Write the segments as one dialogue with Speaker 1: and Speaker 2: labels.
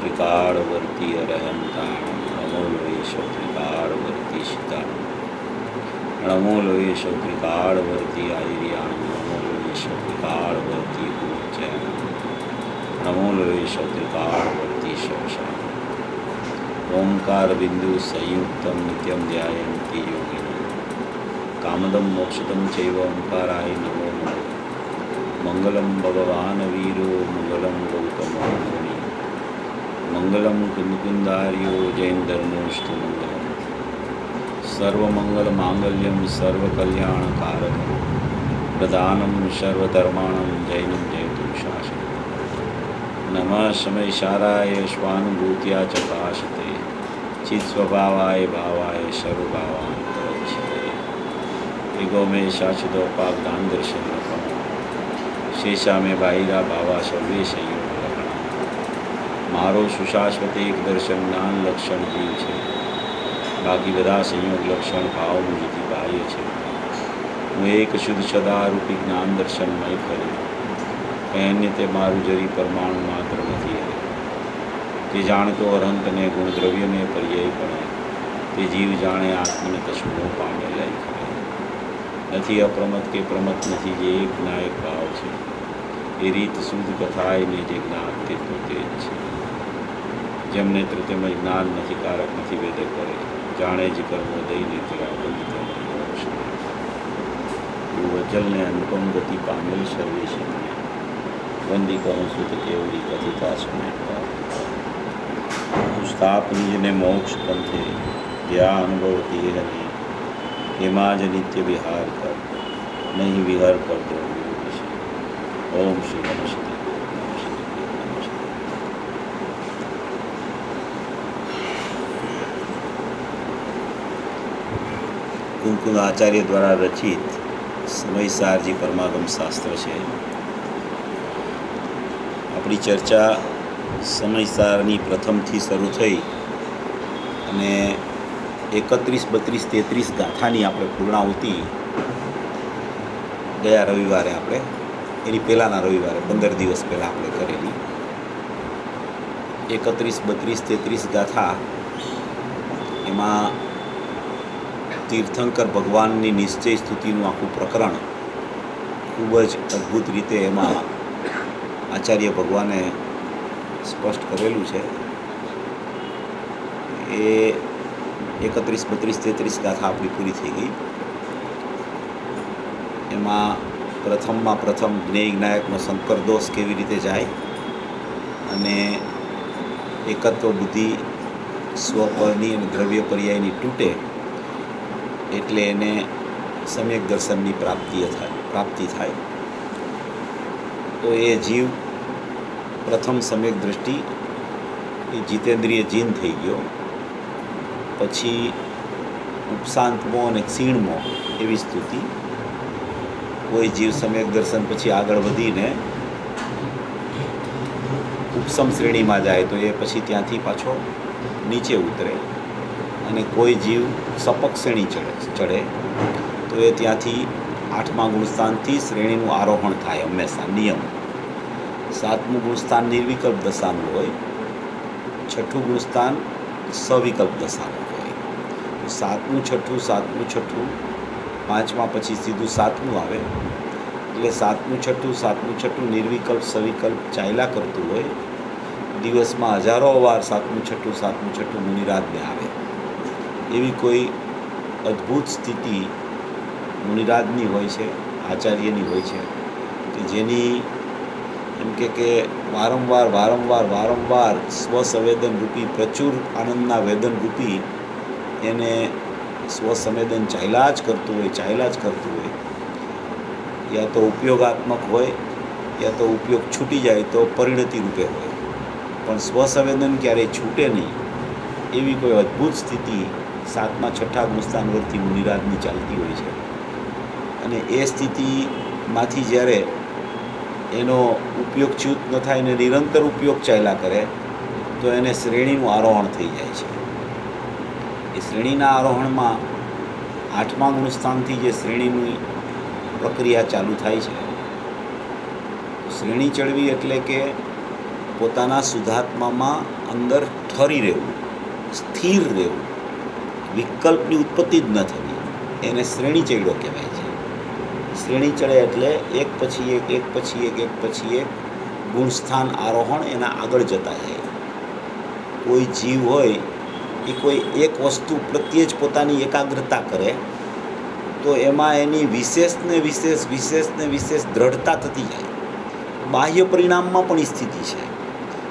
Speaker 1: ત્રિકાળવર્તી અરહંતાણમ નમો લોયેશો ત્રિકાળવર્તી શિતાણમ નમો લોયેશો ત્રિકાળવર્તી આયર્યાણમ નમો લોયેશો ત્રિકાળવર્તી ઉચ્ચૈનમ નમો લોયેશો ત્રિકાળવર્તી શવશાનમ ઓમકાર બિંદુ સંયુક્તમ નિત્યમ ધ્યાયન્તિ યોગિનો કામદમ મોક્ષદમ ચૈવ ઓમકારાય નમો નમઃ મંગલમ ભગવાન વીરો મંગલમ ગૌતમો મુનિ મંગલમ કુંદકુંદાર્યો જૈન ધર્મોષ્ઠ મંગલમ સર્વમંગલ માંગલ્યમ સર્વકલ્યાણકારકમ પ્રધાનમ સર્વધર્માણમ જૈનમ જયતુ શાસન નમઃ સમયસારાય સ્વાનુભૂત્યા ચ ભાષતે ચિત્સ્વભાવાય ભાવાય સર્વભાવાંતરચ્છતે ઈગો મે શાશ્વતો પાવદાન દર્શન શેષા મેં બાહિરા ભાવા સર્વે સંયોગ લખણા મારો સુશાશ્વત એક દર્શન જ્ઞાન લક્ષણ જીવ છે, બાકી બધા સંયોગ લક્ષણ ભાવનું જીથી બાહ્ય છે. હું એક શુદ્ધ સદારૂપી જ્ઞાન દર્શનમય કર્યું અન્ય તે મારું જરી પરમાણુ માત્ર નથી. તે જાણતો અરંતને ગુણદ્રવ્યને પર્યાય પડે તે જીવ જાણે આત્મને તસ્મો પામે લઈ કરે નથી. અપ્રમત કે પ્રમત નથી જે એક નાયક ભાવ છે. એ રીત શુદ્ધ કથાયને જે જ્ઞાન તે તો તે જ છે. જેમ નેત્ર તેમજ જ્ઞાન નથી કારક નથી વેદ કરે જાણે જ કર્મો દઈને વજલને અનુપમ ગતિ પામેલ સર્વેશને વંદી કહું સુત કેવડી કથિતા સમેટતા સ્થાપ નિજને મોક્ષ પંથે ત્યાં અનુભવતી હની એમાં જ નિત્ય વિહાર કર નહીં વિહાર પર દ્રવ્યો વિશે. ઓમ શ્રી નમસ્તે. કુમકુંદ આચાર્ય દ્વારા રચિત સમયસારજી પરમાગમ શાસ્ત્ર છે. આપણી ચર્ચા સમયસારની પ્રથમથી શરૂ થઈ અને 31, 32, 33 ગાથાની આપણે પૂર્ણાહુતિ ગયા રવિવારે આપણે એની પહેલાંના રવિવારે 15 દિવસ પહેલાં આપણે કરેલી. 31, 32, 33 ગાથા એમાં તીર્થંકર ભગવાનની નિશ્ચય સ્તુતિનું આખું પ્રકરણ ખૂબ જ અદ્ભુત રીતે એમાં આચાર્ય ભગવાને સ્પષ્ટ કરેલું છે. એ 31, 32, 33 ગાથા આપણી પૂરી થઈ ગઈ. એમાં પ્રથમ જ્ઞેય જ્ઞાયકનો શંકર દોષ કેવી રીતે જાય અને એકત્વ બુદ્ધિ સ્વપરની અને દ્રવ્ય પર્યાયની તૂટે એટલે એને સમ્યક દર્શનની પ્રાપ્તિ થાય. તો એ જીવ પ્રથમ સમ્યક દૃષ્ટિ એ જીતેન્દ્રિય જીન થઈ ગયો. પછી ઉપશાંતમો અને ક્ષીણમો એવી સ્તુતિ. કોઈ જીવ સમ્યક દર્શન પછી આગળ વધીને ઉપસમ શ્રેણીમાં જાય તો એ પછી ત્યાંથી પાછો નીચે ઉતરે અને કોઈ જીવ સપક શ્રેણી ચડે તો એ ત્યાંથી 8મા ગુણસ્થાનથી શ્રેણીનું આરોહણ થાય હંમેશા નિયમ. 7મું ગુણસ્થાન નિર્વિકલ્પ દશાનું હોય, 6ઠું ગુણસ્થાન સવિકલ્પ દશાનું હોય. 7મું 6ઠું 7મું 6ઠું 5મા પછી સીધું 7મું આવે એટલે 7મું 6ઠું 7મું 6ઠું નિર્વિકલ્પ સવિકલ્પ ચાલ્યા કરતું હોય. દિવસમાં હજારો વાર 7મું 6ઠું 7મું 6ઠું મુનિરાજને આવે. એવી કોઈ અદ્ભુત સ્થિતિ મુનિરાજની હોય છે, આચાર્યની હોય છે કે જેની એમ કે વારંવાર સ્વસંવેદન રૂપી પ્રચુર આનંદના વેદન રૂપી એને સ્વસંવેદન ચાલ્યા જ કરતું હોય. યા તો ઉપયોગાત્મક હોય યા તો ઉપયોગ છૂટી જાય તો પરિણતિ રૂપે હોય, પણ સ્વસંવેદન ક્યારેય છૂટે નહીં એવી કોઈ અદ્ભુત સ્થિતિ 7મા 6ઠા ગુણસ્થાનવરથી મુનિરાજની ચાલતી હોય છે. અને એ સ્થિતિમાંથી જ્યારે એનો ઉપયોગ ચ્યુત ન થાય ને નિરંતર ઉપયોગ ચાલ્યા કરે તો એને શ્રેણીનું આરોહણ થઈ જાય છે. એ શ્રેણીના આરોહણમાં 8મા ગુણસ્થાનથી જે શ્રેણીની પ્રક્રિયા ચાલુ થાય છે. શ્રેણી ચડવી એટલે કે પોતાના શુદ્ધાત્મામાં અંદર ઠરી રહેવું, સ્થિર રહેવું, વિકલ્પની ઉત્પત્તિ જ ન થવી, એને શ્રેણી ચડ્યો કહેવાય છે. શ્રેણી ચડે એટલે એક પછી એક, એક પછી એક, એક પછી એક ગુણસ્થાન આરોહણ એના આગળ જતા જાય. કોઈ જીવ હોય એ કોઈ એક વસ્તુ પ્રત્યે જ પોતાની એકાગ્રતા કરે તો એમાં એની વિશેષને વિશેષ દ્રઢતા થતી જાય. બાહ્ય પરિણામમાં પણ એ સ્થિતિ છે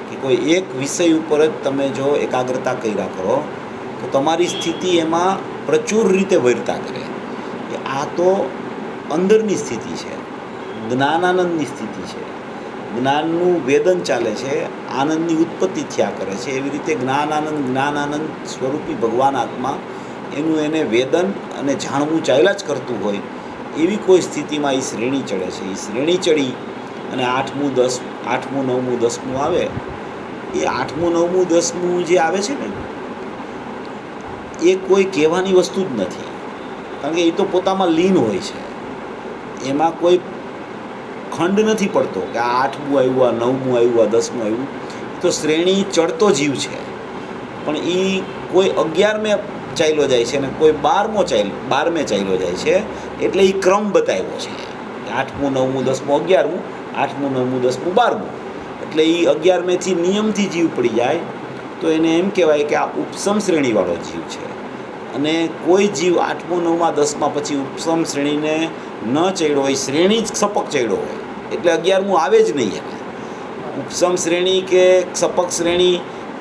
Speaker 1: કે કોઈ એક વિષય ઉપર જ તમે જો એકાગ્રતા કર્યા કરો તો તમારી સ્થિતિ એમાં પ્રચુર રીતે વૈરતા કરે. આ તો અંદરની સ્થિતિ છે, જ્ઞાનાનંદની સ્થિતિ છે. જ્ઞાનનું વેદન ચાલે છે, આનંદની ઉત્પત્તિ થયા કરે છે. એવી રીતે જ્ઞાનાનંદ સ્વરૂપી ભગવાન આત્મા એનું એને વેદન અને જાણવું ચાલ્યા જ કરતું હોય એવી કોઈ સ્થિતિમાં એ શ્રેણી ચડે છે. એ શ્રેણી ચડી અને 8મું 9મું 10મું આવે. એ 8મું 9મું 10મું જે આવે છે ને એ કોઈ કહેવાની વસ્તુ જ નથી, કારણ કે એ તો પોતામાં લીન હોય છે. એમાં કોઈ ખંડ નથી પડતો કે આ 8મું આવ્યું, આ 9મું આવ્યું, આ 10મું આવ્યું. તો શ્રેણી ચડતો જીવ છે, પણ એ કોઈ 11મે ચાલ્યો જાય છે ને કોઈ 12મે ચાલ્યો જાય છે. એટલે એ ક્રમ બતાવ્યો છે 8મું 9મું 10મું 11મું, 8મું 9મું 10મું 12મું. એટલે એ 11મેથી નિયમથી જીવ પડી જાય તો એને એમ કહેવાય કે આ ઉપસમ શ્રેણીવાળો જીવ છે. અને કોઈ જીવ 8મું 9માં 10માં પછી ઉપસમ શ્રેણીને ન ચડ્યો હોય, શ્રેણી જ સપક ચડ્યો હોય એટલે 11મું આવે જ નહીં. એને ઉપસમ શ્રેણી કે સપક શ્રેણી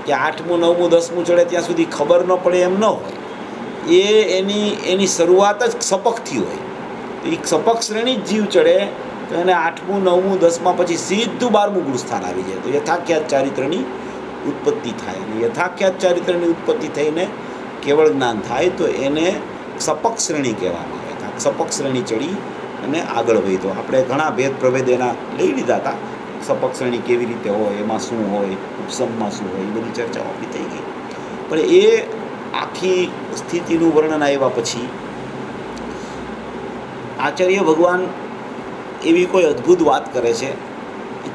Speaker 1: કે 8મું 9મું 10મું ચડે ત્યાં સુધી ખબર ન પડે એમ ન હોય. એ એની શરૂઆત જ સપકથી હોય. એ સપક શ્રેણી જ જીવ ચડે તો એને 8મું 9મું 10માં પછી સીધું 12મું ગુણસ્થાન આવી જાય તો યથાખ્યાત ચારિત્રની ઉત્પત્તિ થાય. અને યથાખ્યાત ચારિત્રની ઉત્પત્તિ થઈને કેવળ જ્ઞાન થાય તો એને સપક શ્રેણી કહેવામાં આવે. સપક શ્રેણી ચડી અને આગળ વધ્યો. આપણે ઘણા ભેદ પ્રભેદ એના લઈ લીધા હતા. સપક શ્રેણી કેવી રીતે હોય, એમાં શું હોય, ઉપસમમાં શું હોય, એ બધી ચર્ચાઓ આપણી થઈ ગઈ. પણ એ આખી સ્થિતિનું વર્ણન આવ્યા પછી આચાર્ય ભગવાન એવી કોઈ અદ્ભુત વાત કરે છે.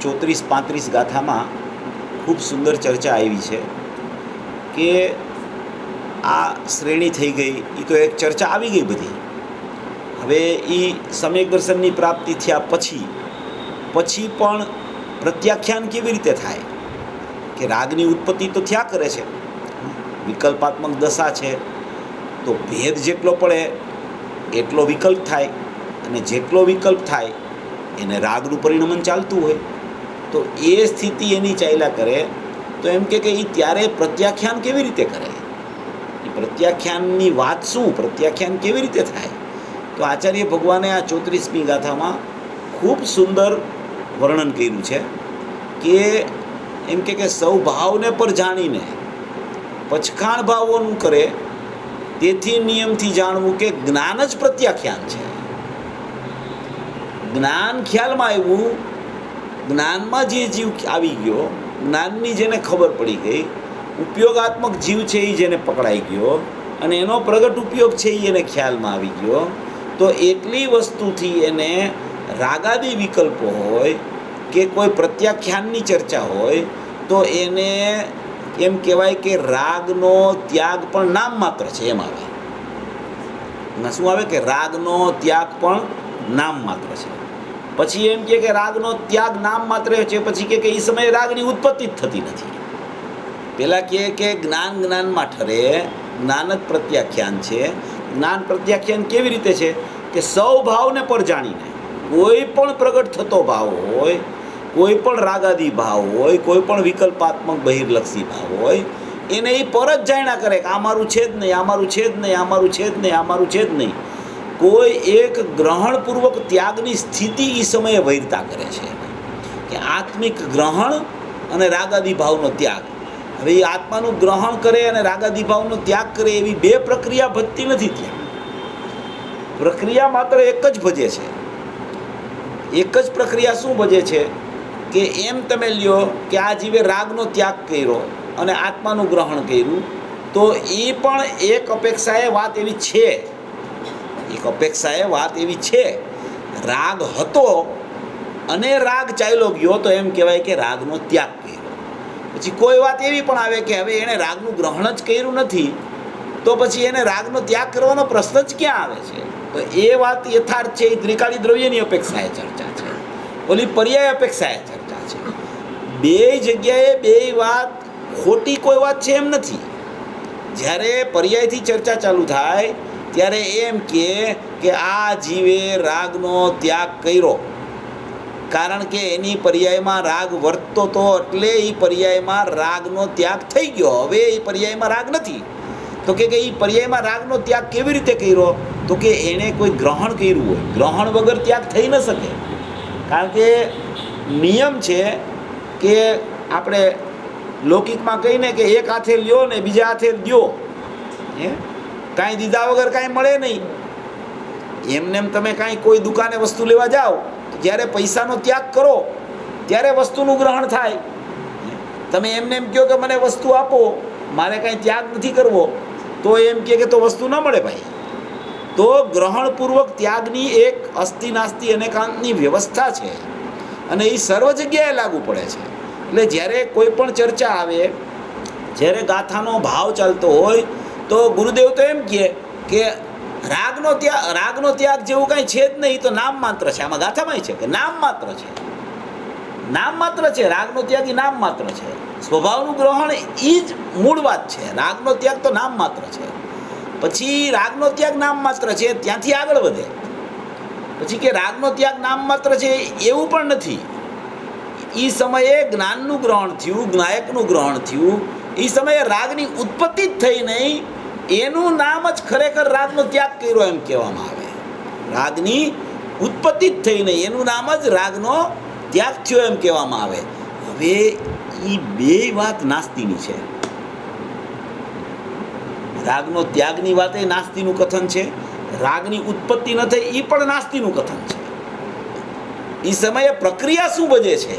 Speaker 1: 34-35 ગાથામાં ખૂબ સુંદર ચર્ચા આવી છે કે આ શ્રેણી થઈ ગઈ, એ તો એક ચર્ચા આવી ગઈ બધી. હવે એ સમ્યક દર્શનની પ્રાપ્તિ થયા પછી પણ પ્રત્યાખ્યાન કેવી રીતે થાય કે રાગની ઉત્પત્તિ તો થયા કરે છે, વિકલ્પાત્મક દશા છે તો ભેદ જેટલો પડે એટલો વિકલ્પ થાય અને જેટલો વિકલ્પ થાય એને રાગનું પરિણમન ચાલતું હોય. તો એ સ્થિતિ એની ચાલ્યા કરે તો એમ કે એ ત્યારે પ્રત્યાખ્યાન કેવી રીતે કરે, એ પ્રત્યાખ્યાનની વાત શું, પ્રત્યાખ્યાન કેવી રીતે થાય. તો આચાર્ય ભગવાને આ 34મી ગાથામાં ખૂબ સુંદર વર્ણન કર્યું છે કે એમ કે સૌ ભાવને પર જાણીને પચખાણ ભાવોનું કરે તેથી નિયમથી જાણવું કે જ્ઞાન જ પ્રત્યાખ્યાન છે. જ્ઞાન ખ્યાલમાં આવ્યું, જ્ઞાનમાં જે જીવ આવી ગયો, જ્ઞાનની જેને ખબર પડી ગઈ, ઉપયોગાત્મક જીવ છે એ જેને પકડાઈ ગયો અને એનો પ્રગટ ઉપયોગ છે એ એને ખ્યાલમાં આવી ગયો, તો એટલી વસ્તુથી એને રાગાદી વિકલ્પો હોય કે કોઈ પ્રત્યાખ્યાનની ચર્ચા હોય તો એને એમ કહેવાય કે રાગનો ત્યાગ પણ નામ માત્ર છે. એમ આવે શું આવે કે રાગનો ત્યાગ પણ નામ માત્ર છે. પછી એમ કે રાગનો ત્યાગ નામ માત્ર છે, પછી કે એ સમયે રાગની ઉત્પત્તિ જ થતી નથી. પહેલાં કે જ્ઞાનમાં ઠરે, જ્ઞાન જ પ્રત્યાખ્યાન છે. જ્ઞાન પ્રત્યાખ્યાન કેવી રીતે છે કે સૌ ભાવને પર જાણીને કોઈ પણ પ્રગટ થતો ભાવ હોય, કોઈ પણ રાગાદી ભાવ હોય, કોઈ પણ વિકલ્પાત્મક બહિર્લક્ષી ભાવ હોય, એને એ પર જ જાણ્યા કરે કે આ મારું છે જ નહીં, આ મારું છે જ નહીં, આ મારું છે જ નહીં, આ મારું છે જ નહીં. કોઈ એક ગ્રહણપૂર્વક ત્યાગની સ્થિતિ એ સમયે વૈરતા કરે છે કે આત્મિક ગ્રહણ અને રાગાદી ભાવનો ત્યાગ. હવે એ આત્માનું ગ્રહણ કરે અને રાગાદી ભાવનો ત્યાગ કરે એવી બે પ્રક્રિયા ભજતી નથી. ત્યાં પ્રક્રિયા માત્ર એક જ ભજે છે. એક જ પ્રક્રિયા શું ભજે છે કે એમ તમે લ્યો કે આ જીવે રાગનો ત્યાગ કર્યો અને આત્માનું ગ્રહણ કર્યું તો એ પણ એક અપેક્ષાએ વાત એવી છે, એક અપેક્ષાએ વાત એવી છે, રાગ હતો અને રાગ ચાલ્યો ગયો તો એમ કહેવાય કે રાગનો ત્યાગ કર્યો. પછી કોઈ વાત એવી પણ આવે કે હવે એણે રાગનું ગ્રહણ જ કર્યું નથી, તો પછી એને રાગનો ત્યાગ કરવાનો પ્રશ્ન જ ક્યાં આવે છે? તો એ વાત યથાર્થ છે. એ ત્રિકાળી દ્રવ્યની અપેક્ષાએ ચર્ચા છે, ઓલી પર્યાય અપેક્ષાએ ચર્ચા છે. બે જગ્યાએ બે વાત ખોટી કોઈ વાત છે એમ નથી. જ્યારે પર્યાયથી ચર્ચા ચાલુ થાય ત્યારે એમ કે આ જીવે રાગનો ત્યાગ કર્યો, કારણ કે એની પર્યાયમાં રાગ વર્તતો હતો, એટલે એ પર્યાયમાં રાગનો ત્યાગ થઈ ગયો. હવે એ પર્યાયમાં રાગ નથી, તો કે એ પર્યાયમાં રાગનો ત્યાગ કેવી રીતે કર્યો? તો કે એણે કોઈ ગ્રહણ કર્યું હોય. ગ્રહણ વગર ત્યાગ થઈ ન શકે, કારણ કે નિયમ છે કે આપણે લૌકિકમાં કહીને કે એક હાથે લ્યો ને બીજા હાથે દ્યો, કાંઈ દીધા વગર કાંઈ મળે નહીં. એમને એમ તમે કાંઈ કોઈ દુકાને વસ્તુ લેવા જાઓ, જ્યારે પૈસાનો ત્યાગ કરો ત્યારે વસ્તુનું ગ્રહણ થાય. તમે એમને એમ કહો કે મને વસ્તુ આપો, મારે કાંઈ ત્યાગ નથી કરવો, તો એમ કે તો વસ્તુ ન મળે ભાઈ. તો ગ્રહણપૂર્વક ત્યાગની એક અસ્તિ નાસ્તિ અનેકાંતની વ્યવસ્થા છે, અને એ સર્વ જગ્યાએ લાગુ પડે છે. એટલે જ્યારે કોઈ પણ ચર્ચા આવે, જ્યારે ગાથાનો ભાવ ચાલતો હોય, તો ગુરુદેવ તો એમ કહે કે રાગનો ત્યાગ જેવું કાંઈ છે જ નહીં, તો નામ માત્ર છે. આમાં ગાથામાં છે કે નામ માત્ર છે, નામ માત્ર છે. રાગનો ત્યાગ એ નામ માત્ર છે. સ્વભાવનું ગ્રહણ એ જ મૂળ વાત છે. રાગનો ત્યાગ તો નામ માત્ર છે. પછી રાગનો ત્યાગ નામ માત્ર છે, ત્યાંથી આગળ વધે પછી કે રાગનો ત્યાગ નામ માત્ર છે એવું પણ નથી. એ સમયે જ્ઞાનનું ગ્રહણ થયું, જ્ઞાયકનું ગ્રહણ થયું, એ સમયે રાગની ઉત્પત્તિ જ થઈ નહીં, એનું નામ જ ખરેખર રાગનો ત્યાગ કર્યો એમ કહેવામાં આવે. રાગની ઉત્પત્તિ જ થઈ નહીં, એનું નામ જ રાગનો ત્યાગ થયો એમ કહેવામાં આવે. હવે એ બે વાત નાસ્તિની છે. રાગનો ત્યાગની વાત એ નાસ્તિનું કથન છે, રાગની ઉત્પત્તિ ન થઈ એ પણ નાસ્તિનું કથન છે. એ સમયે પ્રક્રિયા શું બજે છે,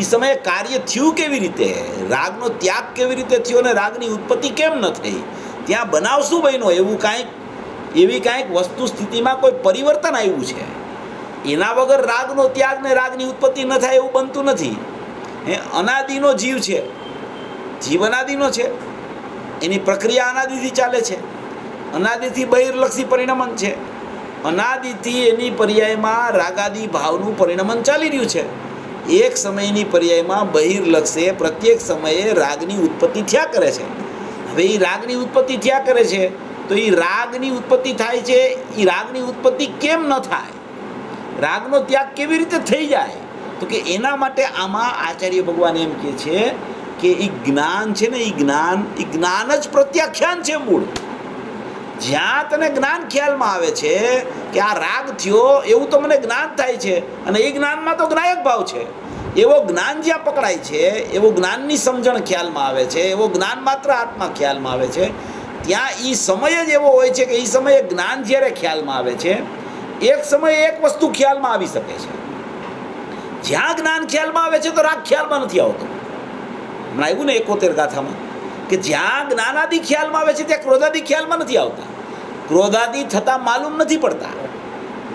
Speaker 1: એ સમયે કાર્ય થયું કેવી રીતે, રાગનો ત્યાગ કેવી રીતે થયો અને રાગની ઉત્પત્તિ કેમ ન થઈ, ત્યાં બનાવ શું બન્યો, એવી કાંઈક વસ્તુ સ્થિતિમાં કોઈ પરિવર્તન આવ્યું છે. એના વગર રાગનો ત્યાગ ને રાગની ઉત્પત્તિ ન થાય એવું બનતું નથી. અનાદિનો જીવ છે, જીવ અનાદિનો છે, એની પ્રક્રિયા અનાદિથી ચાલે છે. અનાદિથી બહિર્લક્ષી પરિણમન છે, અનાદિથી એની પર્યાયમાં રાગાદિ ભાવનું પરિણમન ચાલી રહ્યું છે. એક સમયની પર્યાયમાં બહિર્લક્ષે પ્રત્યેક સમયે રાગની ઉત્પત્તિ થયા કરે છે. હવે એ રાગની ઉત્પત્તિ થયા કરે છે, તો એ રાગની ઉત્પત્તિ થાય છે, એ રાગની ઉત્પત્તિ કેમ ન થાય, રાગનો ત્યાગ કેવી રીતે થઈ જાય? તો કે એના માટે આમાં આચાર્ય ભગવાન એમ કહે છે કે એ જ્ઞાન છે ને, એ જ્ઞાન જ પ્રત્યાખ્યાન છે મૂળ. જ્યાં તને જ્ઞાન ખ્યાલમાં આવે છે કે આ રાગ થયો એવું તો મને જ્ઞાન થાય છે, અને એ જ્ઞાનમાં તો જ્ઞાયક ભાવ છે, એવો જ્ઞાન જ્યાં પકડાય છે, એવો જ્ઞાનની સમજણ ખ્યાલમાં આવે છે, એવો જ્ઞાન માત્ર આત્મા ખ્યાલમાં આવે છે, ત્યાં એ સમય જ એવો હોય છે કે એ સમયે જ્ઞાન જ્યારે ખ્યાલમાં આવે છે, એક સમયે એક વસ્તુ ખ્યાલમાં આવી શકે છે. જ્યાં જ્ઞાન ખ્યાલમાં આવે છે તો રાગ ખ્યાલમાં નથી આવતો. હમણાં આવ્યું ને 71 ગાથામાં કે જ્યાં જ્ઞાનાદિ ખ્યાલમાં આવે છે ત્યાં ક્રોધાદિ ખ્યાલમાં નથી આવતા. ક્રોધાદિ થતાં માલુમ નથી પડતા.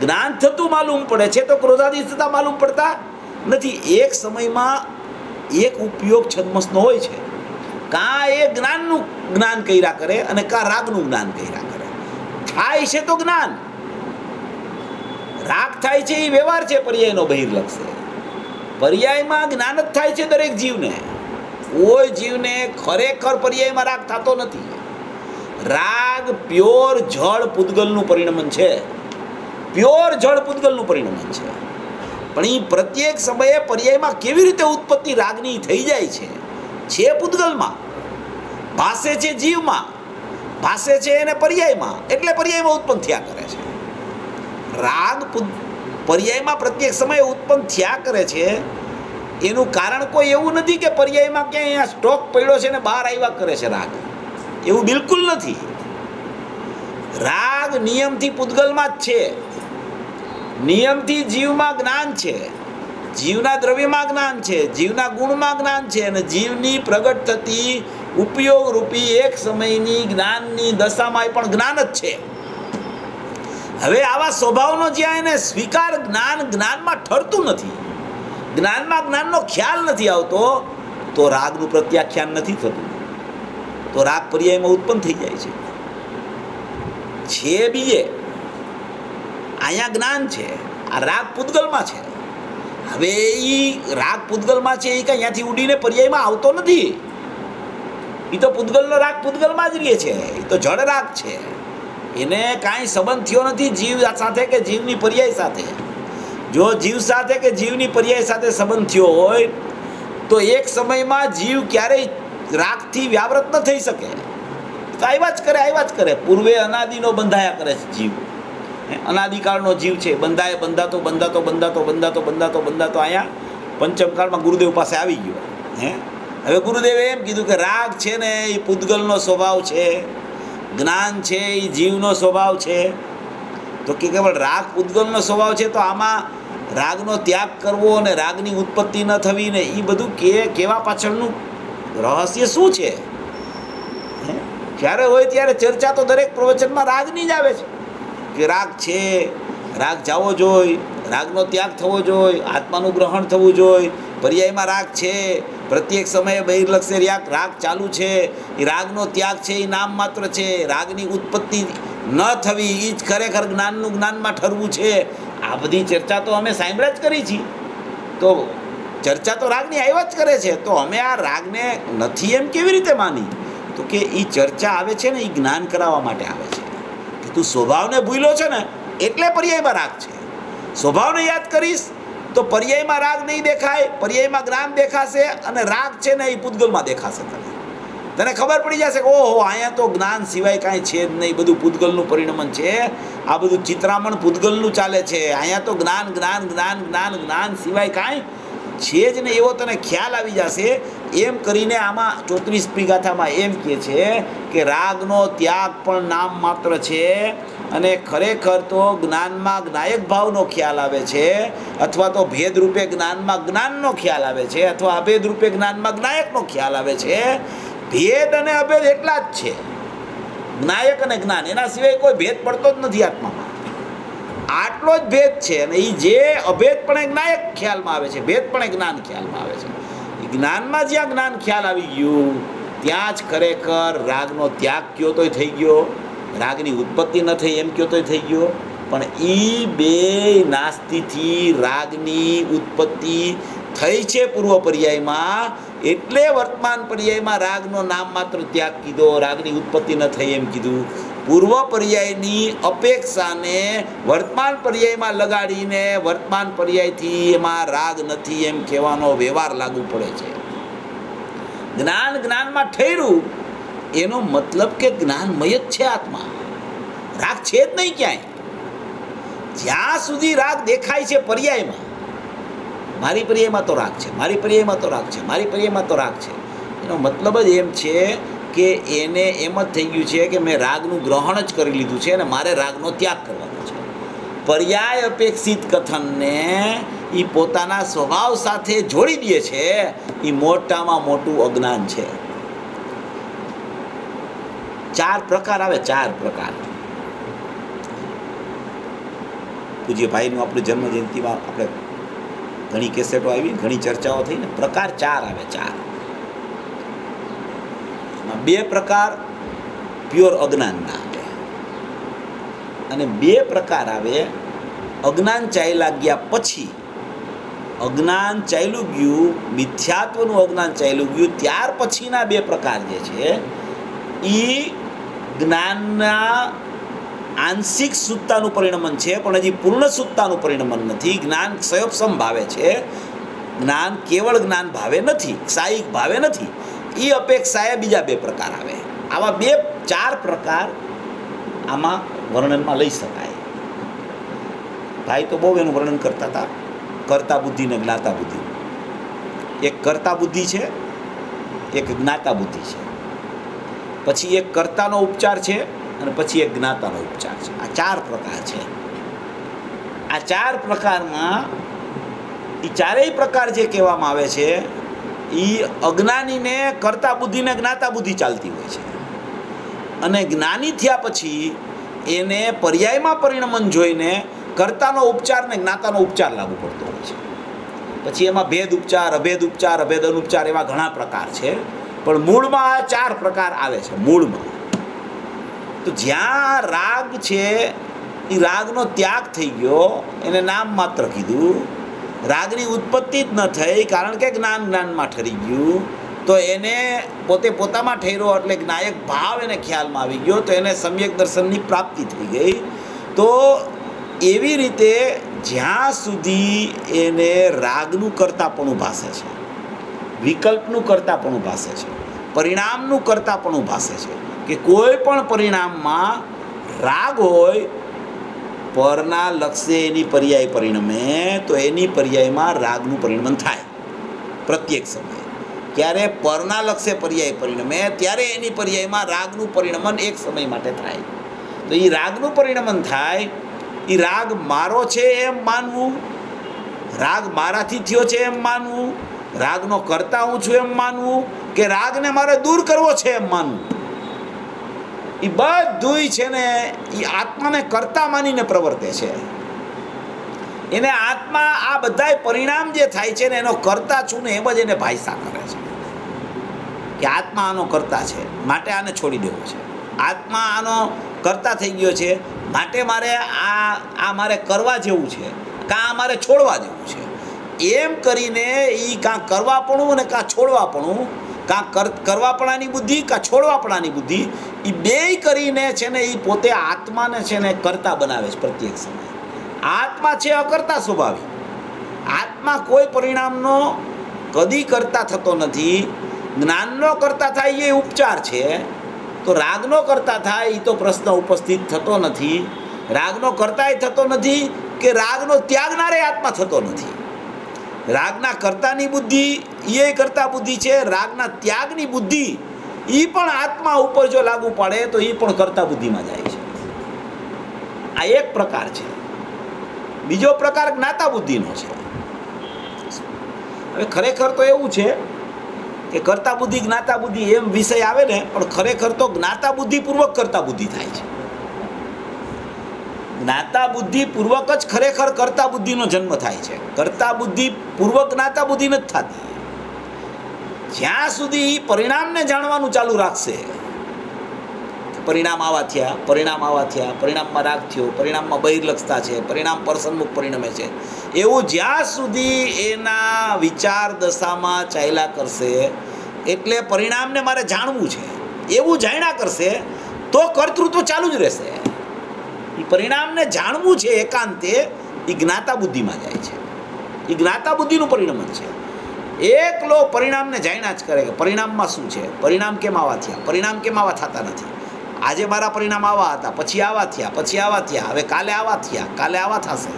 Speaker 1: જ્ઞાન થતું માલુમ પડે છે, તો ક્રોધાદિ થતાં માલુમ પડતા નથી. એક સમયમાં એક ઉપયોગ છદ્મસનો હોય છે. કાં એ જ્ઞાનનું જ્ઞાન કર્યા કરે અને કાં રાગનું જ્ઞાન કર્યા કરે. થાય છે તો જ્ઞાન, રાગ થાય છે એ વ્યવહાર છે પર્યાયનો બહિર્લક્ષ. પર્યાયમાં જ્ઞાન જ થાય છે દરેક જીવને. કોઈ જીવને ખરેખર પર્યાયમાં રાગ થતો નથી. રાગ પ્યોર જળ પૂતગલનું પરિણમન છે, પ્યોર જળ પૂતગલનું પરિણમન છે. પણ એ પ્રત્યેક સમયે પર્યાયમાં કેવી રીતે ઉત્પત્તિ રાગની થઈ જાય છે પૂતગલમાં, ભાસે છે જીવમાં, ભાસે છે એને પર્યાયમાં, એટલે પર્યાયમાં ઉત્પન્ન થયા કરે છે. રાગ પર્યાયમાં પ્રત્યેક સમયે ઉત્પન્ન થયા કરે છે. એનું કારણ કોઈ એવું નથી કે પર્યાયમાં ક્યાંય અહીંયા સ્ટોક પડ્યો છે ને બહાર આવ્યા કરે છે રાગ, એવું બિલકુલ નથી. રાગ નિયમથી પૂતગલમાં જ છે, નિયમથી જીવમાં જ્ઞાન છે, જીવના દ્રવ્યમાં જ્ઞાન છે, જીવના ગુણમાં જ્ઞાન છે, અને જીવની પ્રગટ થતી ઉપયોગ રૂપી એક સમયની જ્ઞાનની દશામાં પણ જ્ઞાન જ છે. હવે આવા સ્વભાવનો જ્યાં એને સ્વીકાર જ્ઞાનમાં ઠરતું નથી, જ્ઞાનમાં જ્ઞાનનો ખ્યાલ નથી આવતો, તો રાગનું પ્રત્યાખ્યાન નથી થતું, તો રાગ પર્યાયમાં ઉત્પન્ન થઈ જાય છે બીજે. અહીંયા જ્ઞાન છે, આ રાગ પૂતગલમાં છે. હવે એ રાગ પૂતગલમાં છે એ કાંઈ અહીંયાથી ઉડીને પર્યાયમાં આવતો નથી. એ તો પૂતગલનો રાગ પૂતગલમાં જ રહે છે. એ તો જળ રાગ છે, એને કાંઈ સંબંધ થયો નથી જીવ સાથે કે જીવની પર્યાય સાથે. જો જીવ સાથે કે જીવની પર્યાય સાથે સંબંધ થયો હોય તો એક સમયમાં જીવ ક્યારેય રાગથી વ્યાવૃત ન થઈ શકે. તો આવ્યા જ કરે. પૂર્વે અનાદિનો બંધાયા કરે છે જીવ. અનાદિકાળનો જીવ છે, બંધાતો અહીંયા પંચમકાળમાં ગુરુદેવ પાસે આવી ગયો. હવે ગુરુદેવે એમ કીધું કે રાગ છે ને એ પૂતગલનો સ્વભાવ છે, જ્ઞાન છે એ જીવનો સ્વભાવ છે. તો કે કેવળ રાગ પૂતગલનો સ્વભાવ છે, તો આમાં રાગનો ત્યાગ કરવો અને રાગની ઉત્પત્તિ ન થવી ને એ બધું કેવા પાછળનું રહસ્ય શું છે? જ્યારે હોય ત્યારે ચર્ચા તો દરેક પ્રવચનમાં રાગની જ આવે છે કે રાગ છે, રાગ જવો જોઈએ, રાગનો ત્યાગ થવો જોઈએ, આત્માનું ગ્રહણ થવું જોઈએ, પર્યાયમાં રાગ છે, પ્રત્યેક સમયે બહિર્લક્ષે રાગ ચાલુ છે, એ રાગનો ત્યાગ છે એ નામ માત્ર છે, રાગની ઉત્પત્તિ ન થવી એ જ ખરેખર જ્ઞાનમાં ઠરવું છે. આ બધી ચર્ચા તો અમે સાંભળ્યા જ કરી છીએ. તો ચર્ચા તો રાગની આવ્યા જ કરે છે, તો અમે આ રાગને નથી એમ કેવી રીતે માની? તો કે એ ચર્ચા આવે છે ને એ જ્ઞાન કરાવવા માટે આવે છે કે તું સ્વભાવને ભૂલ્યો છે ને એટલે પર્યાયમાં રાગ છે. સ્વભાવને યાદ કરીશ તો પર્યાયમાં રાગ નહીં દેખાય, પર્યાયમાં જ્ઞાન દેખાશે અને રાગ છે ને એ પૂતગલમાં દેખાશે. તને ખબર પડી જશે કે ઓહો અહીંયા તો જ્ઞાન સિવાય કાંઈ છે જ નહીં, બધું પૂતગલનું પરિણમન છે, આ બધું ચિત્રામણ પૂતગલનું ચાલે છે, અહીંયા તો જ્ઞાન સિવાય કાંઈ છે જ નહીં, એવો તને ખ્યાલ આવી જશે. એમ કરીને આમાં 34મી ગાથામાં એમ કહે છે કે રાગનો ત્યાગ પણ નામ માત્ર છે અને ખરેખર તો જ્ઞાનમાં જ્ઞાયક ભાવનો ખ્યાલ આવે છે, અથવા તો ભેદ રૂપે જ્ઞાનમાં જ્ઞાનનો ખ્યાલ આવે છે, અથવા અભેદ રૂપે જ્ઞાનમાં જ્ઞાયકનો ખ્યાલ આવે છે. ભેદ અને અભેદ એટલા જ છે, જ્ઞાયક અને જ્ઞાન, એના સિવાય કોઈ ભેદ પડતો જ નથી આત્મામાં. આટલો જ ભેદ છે. અને એ જે અભેદ પણ જ્ઞાયક ખ્યાલમાં આવે છે, ભેદ પણ જ્ઞાન ખ્યાલમાં આવે છે. જ્ઞાનમાં જ્યાં જ્ઞાન ખ્યાલ આવી ગયું ત્યાં જ ખરેખર રાગનો ત્યાગ કયો તોય થઈ ગયો, રાગની ઉત્પત્તિ ન થઈ એમ કયો તોય થઈ ગયો. પણ એ બે નાસ્તિથી રાગની ઉત્પત્તિ થઈ છે પૂર્વ પર્યાયમાં, એટલે વર્તમાન પર્યાયમાં રાગનો નામ માત્ર ત્યાગ કીધો, રાગની ઉત્પત્તિ ન થઈ એમ કીધું. પૂર્વ પર્યાયની અપેક્ષાને વર્તમાન પર્યાયમાં લગાડીને વર્તમાન પર્યાયથી એમાં રાગ નથી એમ કહેવાનો વ્યવહાર લાગુ પડે છે. જ્ઞાનમાં ઠર્યું એનો મતલબ કે જ્ઞાનમય જ છે આત્મા, રાગ છે જ નહીં ક્યાંય. જ્યાં સુધી રાગ દેખાય છે પર્યાયમાં, મારી પર્યાયમાં તો રાગ છે, મારી પર્યાયમાં તો રાગ છે, મારી પર્યાયમાં તો રાગ છે, એનો મતલબ જ એમ છે કે એને એમ જ થઈ ગયું છે કે મેં રાગનું ગ્રહણ જ કરી લીધું છે અને મારે રાગનો ત્યાગ કરવાનો છે. પર્યાય અપેક્ષિત કથનને એ પોતાના સ્વભાવ સાથે જોડી દે છે, એ મોટામાં મોટું અજ્ઞાન છે. 4 પ્રકાર આવે, 4 પ્રકાર. પૂજ્ય ભાઈનું આપણે જન્મ જયંતિમાં આપણે ઘણી કેસેટો આવી, ઘણી ચર્ચાઓ થઈ ને. પ્રકાર 4 આવે, 4. 2 પ્રકાર પ્યોર અજ્ઞાનના આવે અને 2 પ્રકાર આવે અજ્ઞાન ચાલ્યા ગયા પછી. અજ્ઞાન ચાલ્યું ગયું, મિથ્યાત્વનું અજ્ઞાન ચાલ્યું ગયું, ત્યાર પછીના 2 પ્રકાર જે છે એ જ્ઞાનના આંશિક શુદ્ધતાનું પરિણમન છે, પણ હજી પૂર્ણ શુદ્ધતાનું પરિણમન નથી. જ્ઞાન ક્ષયોપસમ ભાવે છે, જ્ઞાન કેવળ જ્ઞાન ભાવે નથી, સાયિક ભાવે નથી. એ અપેક્ષાએ બીજા 2 પ્રકાર આવે. આવા 4 પ્રકાર આમાં વર્ણનમાં લઈ શકાય. ભાઈ તો બહુ એનું વર્ણન કરતા હતા, કર્તા બુદ્ધિ ને જ્ઞાતા બુદ્ધિ. એક કર્તા બુદ્ધિ છે, એક જ્ઞાતા બુદ્ધિ છે, પછી એક કર્તાનો ઉપચાર છે અને પછી એક જ્ઞાતાનો ઉપચાર છે. આ 4 પ્રકાર છે. આ 4 પ્રકારમાં એ 4 પ્રકાર જે કહેવામાં આવે છે એ અજ્ઞાનીને કર્તા બુદ્ધિ ને જ્ઞાતા બુદ્ધિ ચાલતી હોય છે, અને જ્ઞાની થયા પછી એને પર્યાયમાં પરિણમન જોઈને કર્તાનો ઉપચાર ને જ્ઞાતાનો ઉપચાર લાગુ પડતો હોય છે. પછી એમાં ભેદ ઉપચાર, અભેદ ઉપચાર, અભેદ અનુપચાર એવા ઘણા પ્રકાર છે, પણ મૂળમાં આ 4 પ્રકાર આવે છે મૂળમાં. તો જ્યાં રાગ છે એ રાગનો ત્યાગ થઈ ગયો, એને નામ માત્ર કીધું, રાગની ઉત્પત્તિ જ ન થઈ કારણ કે જ્ઞાનમાં ઠરી ગયું, તો એને પોતે પોતામાં ઠર્યો એટલે જ્ઞાયક ભાવ એને ખ્યાલમાં આવી ગયો, તો એને સમ્યક દર્શનની પ્રાપ્તિ થઈ ગઈ. તો એવી રીતે જ્યાં સુધી એને રાગનું કરતાપણું ભાસે છે, વિકલ્પનું કરતાપણું ભાસે છે, પરિણામનું કરતાપણું ભાસે છે, કે કોઈ પણ પરિણામમાં રાગ હોય, પરના લક્ષ્ય એની પર્યાય પરિણમે, તો એની પર્યાયમાં રાગનું પરિણમન થાય પ્રત્યેક સમયે. ત્યારે પરના લક્ષ્ય પર્યાય પરિણમે ત્યારે એની પર્યાયમાં રાગનું પરિણમન એક સમય માટે થાય. તો એ રાગનું પરિણમન થાય, એ રાગ મારો છે એમ માનવું, રાગ મારાથી થયો છે એમ માનવું, રાગનો કરતા હું છું એમ માનવું, કે રાગને મારે દૂર કરવો છે એમ માનવું, એ બધું છે ને એ આત્માને કરતા માનીને પ્રવર્તે છે. એને આત્મા આ બધા પરિણામ જે થાય છે ને એનો કરતા છું ને એમ જ એને ભાઈસા કરે છે કે આત્મા આનો કરતા છે, માટે આને છોડી દેવો છે. આત્મા આનો કરતા થઈ ગયો છે, માટે મારે આ મારે કરવા જેવું છે, કાં મારે છોડવા જેવું છે. એમ કરીને એ કાં કરવાપણું અને કાં છોડવાપણું, કાં કરવાપણાની બુદ્ધિ કાં છોડવાપણાની બુદ્ધિ, એ બેય કરીને છે ને એ પોતે આત્માને છે ને કરતા બનાવે છે પ્રત્યેક સમયે. આત્મા છે અકર્તા સ્વભાવી, આત્મા કોઈ પરિણામનો કદી કરતા થતો નથી. જ્ઞાનનો કરતા થાય એ ઉપચાર છે, તો રાગનો કરતા થાય એ તો પ્રશ્ન ઉપસ્થિત થતો નથી. રાગનો કરતાય થતો નથી કે રાગનો ત્યાગનારે આત્મા થતો નથી. રાગના કરતાની બુદ્ધિ એ કરતા બુદ્ધિ છે, રાગના ત્યાગની બુદ્ધિ એ પણ આત્મા ઉપર જો લાગુ પડે તો એ પણ કરતા બુદ્ધિમાં જાય છે. આ એક પ્રકાર છે. બીજો પ્રકાર જ્ઞાતા બુદ્ધિનો છે. હવે ખરેખર તો એવું છે કે કરતા બુદ્ધિ જ્ઞાતા બુદ્ધિ એમ વિષય આવે ને, પણ ખરેખર તો જ્ઞાતા બુદ્ધિ પૂર્વક કરતા બુદ્ધિ થાય છે. જ્ઞાતા બુદ્ધિ પૂર્વક જ ખરેખર કરતા બુદ્ધિનો જન્મ થાય છે. કરતા બુદ્ધિ પૂર્વક જ્ઞાતા બુદ્ધિ નથી થતી. જ્યાં સુધી પરિણામને જાણવાનું ચાલુ રાખશે, પરિણામ આવા થયા, પરિણામ આવા થયા, પરિણામમાં રાગ થયો, પરિણામમાં બહિર્લક્ષતા છે, પરિણામ પરસન્મુખ પરિણમે છે, એવું જ્યાં સુધી એના વિચાર દશામાં ચાલ્યા કરશે, એટલે પરિણામને મારે જાણવું છે એવું જાણ્યા કરશે તો કર્તૃત્વ ચાલુ જ રહેશે. એ પરિણામને જાણવું છે એકાંતે, એ જ્ઞાતા બુદ્ધિમાં જાય છે. એ જ્ઞાતા બુદ્ધિનું પરિણમન છે. એકલો પરિણામને જાણ્યા જ કરે કે પરિણામમાં શું છે, પરિણામ કેમ આવા થયા, પરિણામ કેમ આવા થતા નથી. આજે મારા પરિણામ આવા હતા, પછી આવા થયા, પછી આવા થયા, હવે કાલે આવા થયા, કાલે આવા થશે,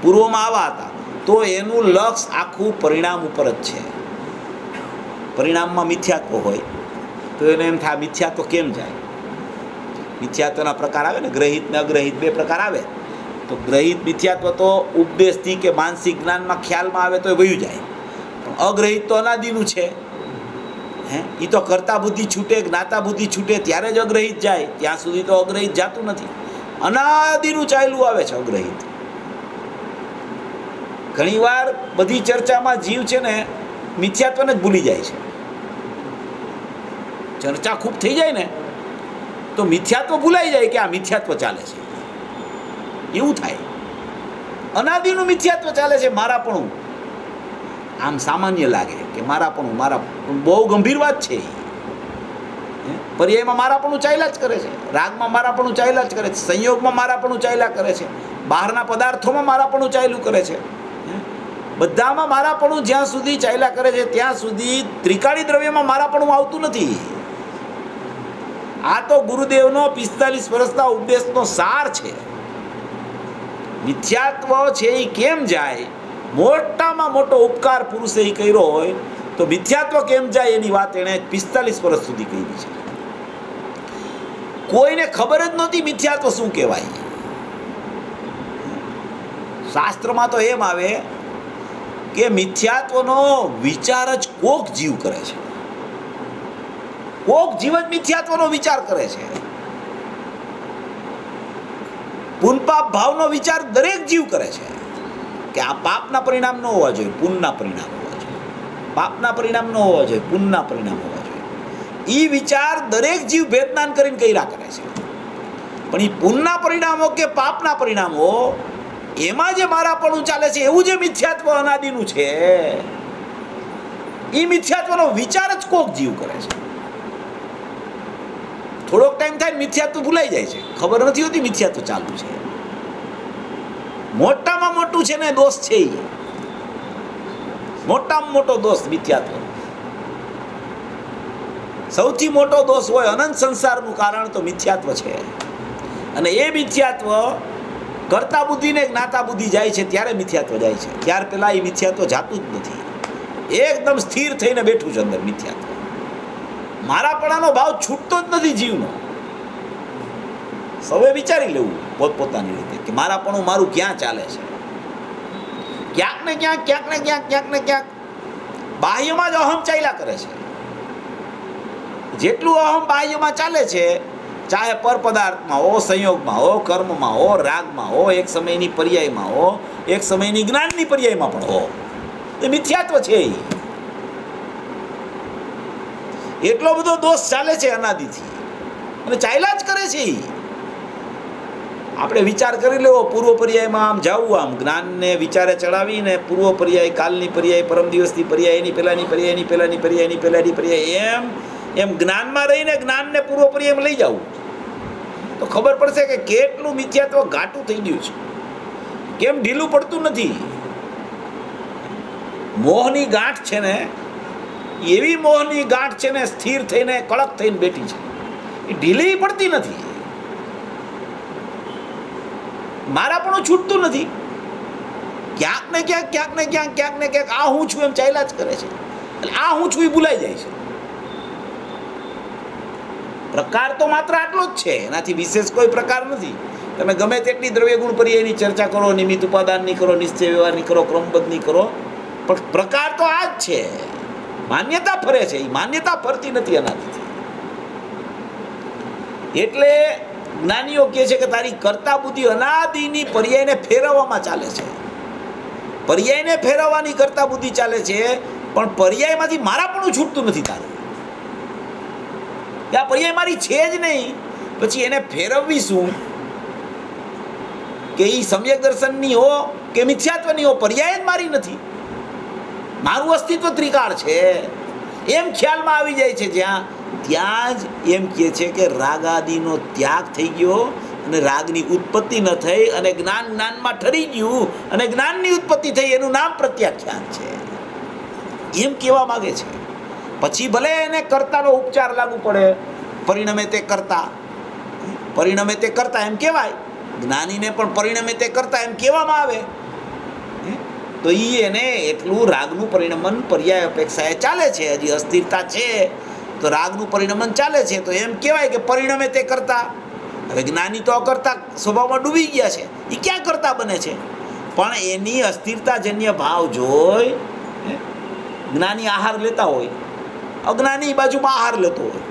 Speaker 1: પૂર્વમાં આવા હતા. તો એનું લક્ષ આખું પરિણામ ઉપર જ છે. પરિણામમાં મિથ્યાત્વ હોય તો એને એમ થાય મિથ્યાત્વ કેમ જાય. મિથ્યાત્વના પ્રકાર આવે ને, ગ્રહિત ને અગ્રહિત બે પ્રકાર આવે. તો ગ્રહિત મિથ્યાત્વ તો ઉપદેશથી કે માનસિક જ્ઞાનમાં ખ્યાલમાં આવે તો એ વયું જાય, પણ અગ્રહિત તો અનાદિનું છે. એ તો કરતા બુદ્ધિ છૂટે, જ્ઞાતા બુદ્ધિ છૂટે ત્યારે જ અગ્રહિત જાય, ત્યાં સુધી તો અગ્રહિત જાતું નથી. અનાદિનું ચાલ્યું આવે છે અગ્રહિત. ઘણીવાર બધી ચર્ચામાં જીવ છે ને મિથ્યાત્વને જ ભૂલી જાય છે. ચર્ચા ખૂબ થઈ જાય ને તો મિથ્યાત્વ ભૂલાઈ જાય કે આ મિથ્યાત્વ ચાલે છે, એવું થાય. અનાદિનું મિથ્યાત્વ ચાલે છે. મારાપણું આમ સામાન્ય લાગે કે મારાપણું, મારા બહુ ગંભીર વાત છે. પર્યાયમાં મારાપણું ચાલ્યા જ કરે છે, રાગમાં મારાપણું ચાલ્યા જ કરે છે, સંયોગમાં મારાપણું ચાલ્યા કરે છે, બહારના પદાર્થોમાં મારાપણું ચાલ્યું કરે છે. બધામાં મારાપણું જ્યાં સુધી ચાલ્યા કરે છે ત્યાં સુધી ત્રિકાળી દ્રવ્યમાં મારાપણું આવતું નથી. આ તો ગુરુદેવનો 45 વર્ષના ઉપદેશનો સાર છે. મિથ્યાત્વ છે એ કેમ જાય, મોટામાં મોટો ઉપકાર પુરુષે એ કર્યો હોય તો મિથ્યાત્વ કેમ જાય એની વાત એણે 45 વર્ષ સુધી કહી છે. કોઈને ખબર જ નહોતી મિથ્યાત્વ શું કહેવાય. શાસ્ત્રમાં તો એમ આવે કે મિથ્યાત્વનો વિચાર જ કોક જીવ કરે છે. કોક જીવ જ મિથ્યાત્વનો વિચાર કરે છે. પુનપાપ ભાવનો વિચાર દરેક જીવ કરે છે. કે આ પાપના પરિણામ ન હોવા જોઈએ, પુણ્યના પરિણામ હોવા જોઈએ. પાપના પરિણામ ન હોવા જોઈએ, પુણ્યના પરિણામ હોવા જોઈએ. એ વિચાર દરેક જીવ ભેદનાન કરીને કર્યા કરે છે. પણ એ પુણ્યના પરિણામો કે પાપના પરિણામો એમાં જે મારાપણું ચાલે છે, એવું જે મિથ્યાત્વ અનાદિનું છે, એ મિથ્યાત્વનો વિચાર જ કોક જીવ કરે છે. થોડોક ટાઈમ થાય મિથ્યાત્વ ભૂલાઈ જાય છે, ખબર નથી હોતી મિથ્યાત્વ ચાલુ છે. મોટામાં મોટું છે ને દોષ છે, મોટામાં મોટો દોષ મિથ્યાત્વ. સૌથી મોટો દોષ હોય અનંત સંસારનું કારણ તો મિથ્યાત્વ છે. અને એ મિથ્યાત્વ કર્તા બુદ્ધિ ને જ્ઞાતા બુદ્ધિ જાય છે ત્યારે મિથ્યાત્વ જાય છે. ત્યાર પહેલા એ મિથ્યાત્વ જાતું જ નથી. એકદમ સ્થિર થઈને બેઠું છે અંદર મિથ્યાત્વ. મારાપણાનો ભાવ છૂટતો જ નથી જીવનો. સૌએ વિચારી લેવું પોતપોતાની રીતે કે મારાપણું મારું ક્યાં ચાલે છે. ક્યાંક ને ક્યાંક બાહ્યમાં જ અહમ ચાલ્યા કરે છે. જેટલું અહમ બાહ્યમાં ચાલે છે, ચાહે પર પદાર્થમાં હો, સંયોગમાં હો, કર્મમાં હો, રાગમાં હો, એક સમયની પર્યાયમાં હો, એક સમયની જ્ઞાનની પર્યાયમાં પણ હો, એ મિથ્યાત્વ છે. એટલો બધો દોષ ચાલે છે અનાદિથી અને ચાલ્યા જ કરે છે. આપણે વિચાર કરી લેવો, પૂર્વ પર્યાયમાં આમ જવું, આમ જ્ઞાનને વિચારે ચડાવીને પૂર્વ પર્યાય, કાલની પર્યાય, પરમ દિવસની પર્યાય, એની પહેલાની પર્યાયની પહેલાની પર્યાય, એની પહેલાની પર્યાય, એમ જ્ઞાનમાં રહીને જ્ઞાનને પૂર્વ પર્યાયમાં લઈ જવું તો ખબર પડશે કે કેટલું મિથ્યાત્વ ઘાટું થઈ ગયું છે, કેમ ઢીલું પડતું નથી. મોહની ગાંઠ છે ને, એવી મોહની ગાંઠ છે ને, સ્થિર થઈને કડક થઈને બેઠી છે, એ ઢીલી પડતી નથી. મારા પણ છૂટતું નથી. ક્યાંક ને ક્યાંક આ હું છું એમ ચાલ્યા જ કરે છે. એટલે આ હું છું એ ભૂલાઈ જાય છે. પ્રકાર તો માત્ર આટલો જ છે, એનાથી વિશેષ કોઈ પ્રકાર નથી. તમે ગમે તેટલી દ્રવ્ય ગુણ પર્યાયની ચર્ચા કરો, નિમિત્ત ઉપાદાનની કરો, નિશ્ચય વ્યવહારની કરો, ક્રમબદ્ધની કરો, પણ પ્રકાર તો આ જ છે. માન્યતા ફરે છે, એ માન્યતા ફરતી નથી એનાથી. એટલે જ્ઞાનીઓ કહે છે કે તારી કર્તા બુદ્ધિ અનાદિની પર્યાયને ફેરવવામાં ચાલે છે. પર્યાયને ફેરવવાની કર્તા બુદ્ધિ ચાલે છે, પણ પર્યાયમાંથી મારા પણ છૂટતું નથી તારું. આ પર્યાય મારી છે જ નહીં, પછી એને ફેરવવી શું? કે એ સમ્યક દર્શનની હો કે મિથ્યાત્વની હો, પર્યાય જ મારી નથી. મારું અસ્તિત્વ ત્રિકાળ છે એમ ખ્યાલમાં આવી જાય છે. ત્યાં જ એમ કહે છે કે રાગાદિનો ત્યાગ થઈ ગયો અને રાગની ઉત્પત્તિ ન થઈ અને જ્ઞાનમાં ઠરી ગયું અને જ્ઞાનની ઉત્પત્તિ થઈ, એનું નામ પ્રત્યાખ્યાન છે એમ કહેવા માંગે છે. પછી ભલે એને કર્તાનો ઉપચાર લાગુ પડે, પરિણમે તે કર્તા એમ કહેવાય, જ્ઞાનીને પણ પરિણમે તે કર્તા એમ કહેવામાં આવે, તો એને એટલું રાગનું પરિણમન પર્યાય અપેક્ષાએ ચાલે છે. હજી અસ્થિરતા છે તો રાગનું પરિણમન ચાલે છે, તો એમ કહેવાય કે પરિણમે તે કરતા. હવે જ્ઞાની તો અકર્તા સ્વભાવમાં ડૂબી ગયા છે, એ ક્યાં કરતા બને છે? પણ એની અસ્થિરતાજન્ય ભાવ જોઈ જ્ઞાની આહાર લેતા હોય, અજ્ઞાની બાજુમાં આહાર લેતો હોય,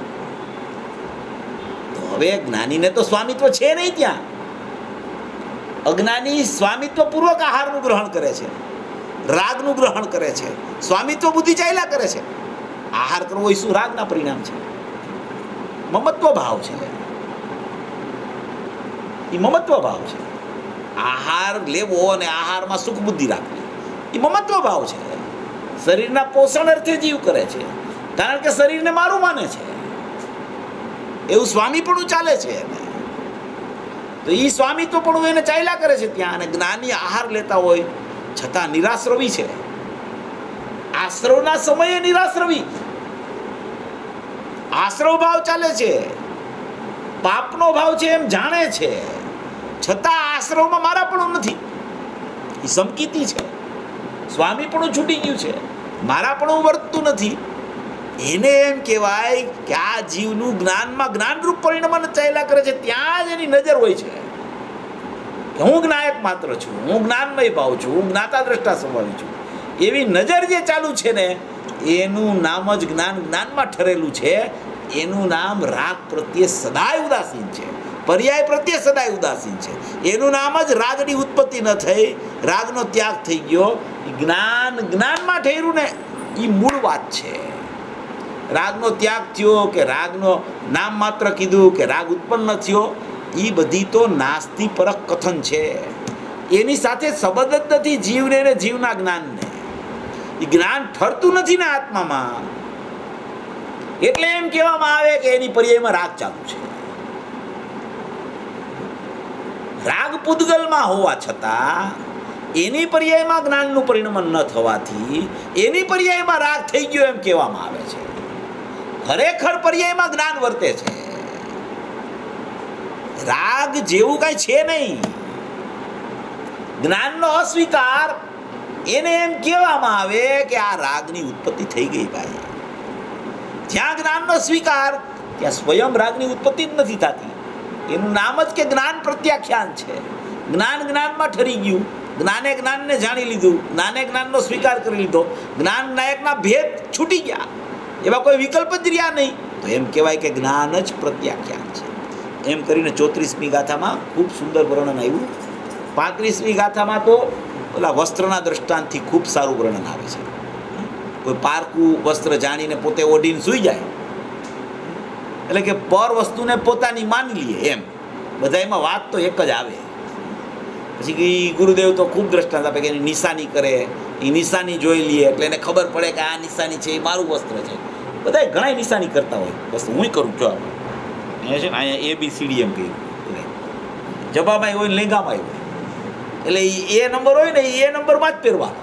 Speaker 1: તો હવે જ્ઞાનીને તો સ્વામિત્વ છે નહીં. ત્યાં અજ્ઞાની સ્વામિત્વ પૂર્વક આહારનું ગ્રહણ કરે છે, રાગનું ગ્રહણ કરે છે, સ્વામિત્વ બુદ્ધિ ચાલ્યા કરે છે. આહાર કરવો એ શું રાગના પરિણામ છે? મમત્વ ભાવ છે, એ મમત્વ ભાવ છે. આહાર લેવો અને આહારમાં સુખ બુદ્ધિ રાખવી એ મમત્વ ભાવ છે. શરીરના પોષણ અર્થે જીવ કરે છે, કારણ કે શરીરને મારું માને છે, એવું સ્વામીપણું ચાલે છે. તો એ સ્વામિત્વપણું એને ચાલ્યા કરે છે ત્યાં. અને જ્ઞાની આહાર લેતા હોય છતાં નિરાશ્રવી છે. આશ્રવના સમયે નિરાશ્રવી, આશ્રવ ભાવ ચાલે છે, પાપનો ભાવ છે એમ જાણે છે, છતાં આશ્રવમાં મારાપણું નથી. એ સમકીતી છે, સ્વામીપણું છૂટી ગયું છે, મારાપણું વર્તતું નથી. એને એમ કહેવાય કે આ જીવનું જ્ઞાનમાં જ્ઞાનરૂપ પરિણમન ચાલ્યા કરે છે. ત્યાં જ એની નજર હોય છે કે હું જ્ઞાયક માત્ર છું, હું જ્ઞાનમય ભાવ છું, હું જ્ઞાતા દ્રષ્ટા સ્વભાવી છું. એવી નજર જે ચાલુ છે ને, એનું નામ જ જ્ઞાનમાં ઠરેલું છે. એનું નામ રાગ પ્રત્યે સદાય ઉદાસીન છે. પર્યાય પ્રત્યે સદાય ઉદાસીન છે. એનું નામ જ રાગની ઉત્પત્તિ ન થઈ, રાગનો ત્યાગ થઈ ગયો. જ્ઞાનમાં ઠેર્યું ને એ મૂળ વાત છે. રાગનો ત્યાગ થયો કે રાગનો નામ માત્ર કીધું કે રાગ ઉત્પન્ન થયો, એ બધી તો નાસ્તિપરક કથન છે. એની સાથે સંબંધ જ નથી જીવને ને જીવના જ્ઞાનને. એ જ્ઞાન ઠરતું નથી ને આત્મામાં, એટલે એમ કહેવામાં આવે કે એની પર્યાયમાં રાગ ચાલુ છે. રાગ પૂદગલમાં હોવા છતાં એની પર્યાયમાં જ્ઞાનનું પરિણમન ન થવાથી એની પર્યાયમાં રાગ થઈ ગયો એમ કહેવામાં આવે છે. ખરેખર પર્યાયમાં જ્ઞાન વર્તે છે. રાગ જેવું કઈ છે નહીં. જ્ઞાનનો અસ્વીકાર, એને એમ કહેવામાં આવે કે આ રાગની ઉત્પત્તિ થઈ ગઈ ભાઈ. જ્યાં જ્ઞાનનો સ્વીકાર ત્યાં સ્વયં રાગની ઉત્પત્તિ જ નથી થતી. એનું નામ જ કે જ્ઞાન પ્રત્યાખ્યાન છે. જ્ઞાન જ્ઞાનમાં ઠરી ગયું, જ્ઞાને જ્ઞાનને જાણી લીધું, જ્ઞાને જ્ઞાનનો સ્વીકાર કરી લીધો, જ્ઞાન નાયકના ભેદ છૂટી ગયા, એવા કોઈ વિકલ્પ જ રહ્યા નહીં. તો એમ કહેવાય કે જ્ઞાન જ પ્રત્યાખ્યાન છે. એમ કરીને 34મી ગાથામાં ખૂબ સુંદર વર્ણન આવ્યું. 35મી ગાથામાં તો ઓલા વસ્ત્રના દ્રષ્ટાંતથી ખૂબ સારું વર્ણન આવે છે. કોઈ પારકું વસ્ત્ર જાણીને પોતે ઓઢીને સૂઈ જાય, એટલે કે પર વસ્તુને પોતાની માની લઈએ એમ. બધા એમાં વાત તો એક જ આવે. પછી ગુરુદેવ તો ખૂબ દ્રષ્ટાંત આપે કે એની નિશાની કરે, એ નિશાની જોઈ લઈએ એટલે એને ખબર પડે કે આ નિશાની છે એ મારું વસ્ત્ર છે. બધા ઘણા નિશાની કરતા હોય, બસ હું કરું છું. અહીંયા છે ને અહીંયા ABCD એમ કહ્યું, જબામાં હોય ને લેંગામાં હોય, એટલે એ નંબર હોય ને એ નંબરમાં જ પહેરવાનો,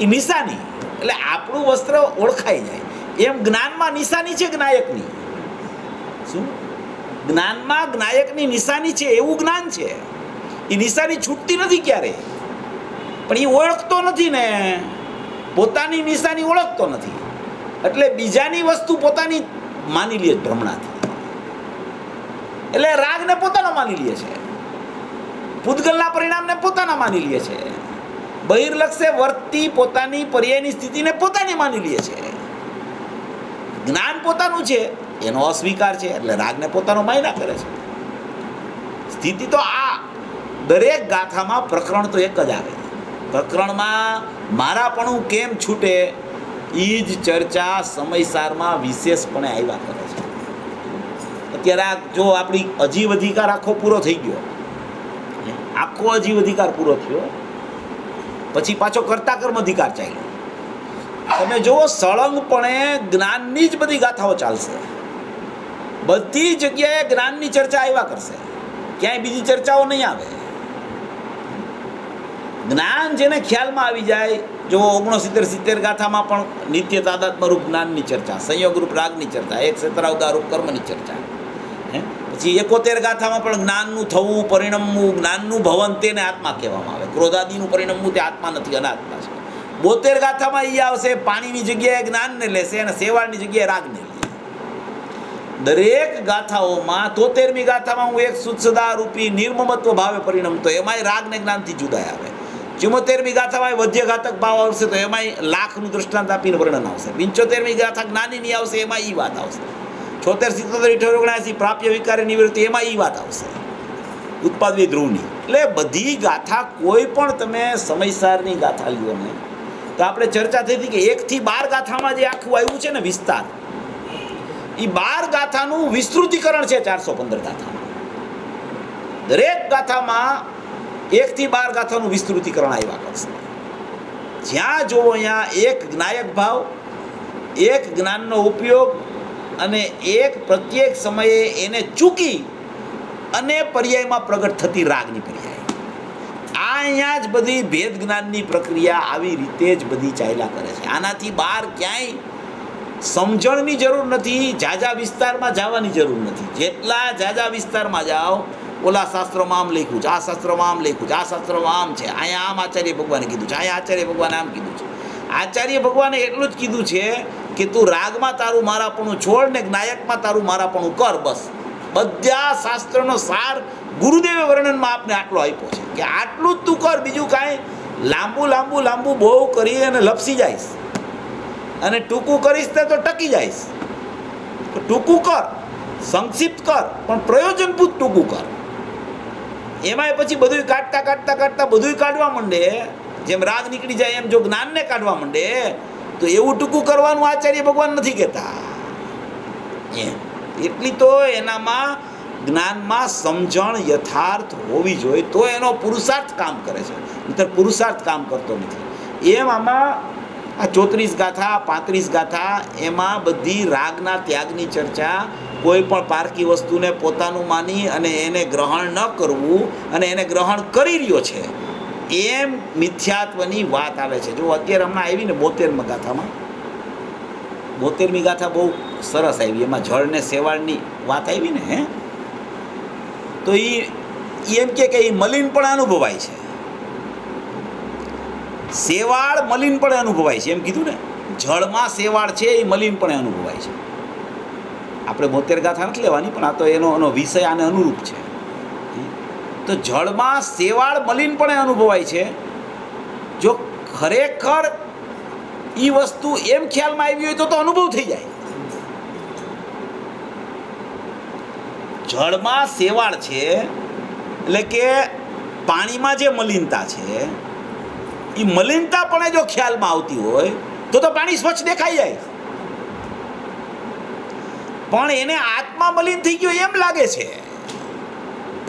Speaker 1: એ નિશાની. એટલે આપણું વસ્ત્ર ઓળખાઈ જાય. એમ જ્ઞાનમાં નિશાની છે જ્ઞાયકની. શું જ્ઞાનમાં જ્ઞાયકની નિશાની છે, એવું જ્ઞાન છે. એ નિશાની છૂટતી નથી ક્યારે, પણ એ ઓળખતો નથી ને, પોતાની નિશાની ઓળખતો નથી, એટલે બીજાની વસ્તુ પોતાની માની લે ભ્રમણાથી. એટલે રાગને પોતાનો માની લે છે, પૂદગલના પરિણામને પોતાના માની લે છે, બહિર્લક્ષે વર્તી પોતાની પર્યાયની સ્થિતિને પોતાની માની લે છે. જ્ઞાન પોતાનું છે એનો અસ્વીકાર છે, એટલે રાગને પોતાનો માયના કરે છે. સ્થિતિ તો આ દરેક ગાથામાં પ્રકરણ તો એક જ આવે. પ્રકરણમાં મારાપણું કેમ છૂટે એ જ ચર્ચા સમયસારમાં વિશેષપણે આવ્યા કરે છે. અત્યારે જો આપણી અજીવ અધિકાર આખો પૂરો થઈ ગયો, આખો અજીવ અધિકાર પૂરો થયો, પછી પાછો કર્તા કર્મ અધિકાર ચાલ્યો. તમે જુઓ સળંગપણે જ્ઞાનની જ બધી ગાથાઓ ચાલશે, બધી જગ્યાએ જ્ઞાનની ચર્ચા આવ્યા કરશે, ક્યાંય બીજી ચર્ચાઓ નહીં આવે. જ્ઞાન જેને ખ્યાલમાં આવી જાય, જો 69-70 ગાથામાં પણ નિત્ય તાદાત્મ્યરૂપ જ્ઞાનની ચર્ચા, સંયોગરૂપ રાગની ચર્ચા, એક ક્ષેત્રાવગારૂપ કર્મની ચર્ચા. પછી 71 ગાથામાં પણ જ્ઞાનનું થવું, પરિણમવું, જ્ઞાનનું ભવન તેને આત્મા કહેવામાં આવે. ક્રોધાદિનું પરિણમવું તે આત્મા નથી, અનાત્મા છે. 72 ગાથામાં એ આવશે પાણીની જગ્યાએ જ્ઞાનને લેશે અને શેવાળની જગ્યાએ રાગને લે. દરેક ગાથાઓમાં 73મી ગાથામાં હું એક સુત્સદા રૂપી નિર્મમત્વ ભાવે પરિણમતો, એમાંય રાગને જ્ઞાનથી જુદા આવે. 74મી ગાથામાં વધ્યઘાતક ભાવ આવશે તો એમાંય લાખનું દૃષ્ટાંત આપીને વર્ણન આવશે. 75મી ગાથા જ્ઞાનીની આવશે, એમાં એ વાત આવશે. 76, 77, 78, 79 પ્રાપ્ય વિકારી નિવૃત્તિ, એમાં એ વાત આવશે, ઉત્પાદવી ધ્રુવની. એટલે બધી ગાથા, કોઈ પણ તમે સમયસારની ગાથા લ્યો ને, તો આપણે ચર્ચા થઈ હતી કે 1 થી 12 ગાથામાં જે આખું આવ્યું છે ને વિસ્તાર, એ 12 ગાથાનું વિસ્તૃતિકરણ છે 415 ગાથામાં. દરેક ગાથામાં 1 થી 12 ગાથાનું વિસ્તૃતિકરણ આવ્યા કરશે. જ્યાં જોવો અહીંયા એક જ્ઞાયક ભાવ, એક જ્ઞાનનો ઉપયોગ અને એક પ્રત્યેક સમયે એને ચૂકી અને પર્યાયમાં પ્રગટ થતી રાગની પર્યાય. આ અહીંયા જ બધી ભેદ જ્ઞાનની પ્રક્રિયા આવી રીતે જ બધી ચાલ્યા કરે છે. આનાથી બહાર ક્યાંય સમજણની જરૂર નથી, ઝાઝા વિસ્તારમાં જવાની જરૂર નથી. જેટલા ઝાઝા વિસ્તારમાં જાઓ, ઓલા શાસ્ત્રોમાં આમ લખ્યું છે, આ શાસ્ત્રોમાં આમ લખ્યું છે, આ શાસ્ત્રોમાં આમ છે, અહીંયા આમ આચાર્ય ભગવાને કીધું છે, અહીંયા આચાર્ય ભગવાને આમ કીધું છે. આચાર્ય ભગવાને એટલું જ કીધું છે કે તું રાગમાં તારું મારાપણું છોડ ને જ્ઞાયકમાં તારું મારાપણું કર, બસ. બધા શાસ્ત્રનો સાર ગુરુદેવે વર્ણનમાં આપને આટલો આપ્યો છે કે આટલું જ તું કર, બીજું કાંઈ લાંબુ લાંબુ લાંબુ બહુ કરી અને લપસી જઈશ, અને ટૂંકું કરીશ તે તો ટકી જઈશ. તો ટૂંકું કર, સંક્ષિપ્ત કર પણ પ્રયોજનભૂત ટૂંકું કર. એમાંય પછી બધું કાઢતા કાઢતા કાઢતા બધું કાઢવા માંડે, જેમ રાગ નીકળી જાય એમ જો જ્ઞાનને કાઢવા માંડે તો એવું ટૂંકું કરવાનું આચાર્ય ભગવાન નથી કહેતા. એટલી તો એનામાં જ્ઞાનમાં સમજણ યથાર્થ હોવી જોઈએ તો એનો પુરુષાર્થ કામ કરે છે, નહીંતર પુરુષાર્થ કામ કરતો નથી. એમ આમાં આ 34 ગાથા 35 ગાથા એમાં બધી રાગના ત્યાગની ચર્ચા, કોઈ પણ પારકી વસ્તુને પોતાનું માની અને એને ગ્રહણ ન કરવું અને એને ગ્રહણ કરી રહ્યો છે એમ મિથ્યાત્વની વાત આવે છે. જો અત્યારે હમણાં આવી ને 72 ગાથામાં, 72મી ગાથા બહુ સરસ આવી, એમાં જળ ને શેવાળની વાત આવી ને, તો એ એમ કે એ મલિનપણે અનુભવાય છે, શેવાળ મલિનપણે અનુભવાય છે એમ કીધું ને. જળમાં શેવાળ છે એ મલિનપણે અનુભવાય છે. આપણે 72 ગાથા નથી લેવાની, પણ આ તો એનો વિષય આને અનુરૂપ છે. તો જળમાં શેવાળ મલિનપણે અનુભવાય છે. જો ખરેખર એ વસ્તુ એમ ખ્યાલમાં આવી હોય તો અનુભવ થઈ જાય. જળમાં શેવાળ છે એટલે કે પાણીમાં જે મલિનતા છે એ મલિનતા પણ જો ખ્યાલમાં આવતી હોય તો પાણી સ્વચ્છ દેખાઈ જાય. પણ એને આત્મા મલિન થઈ ગયો એમ લાગે છે,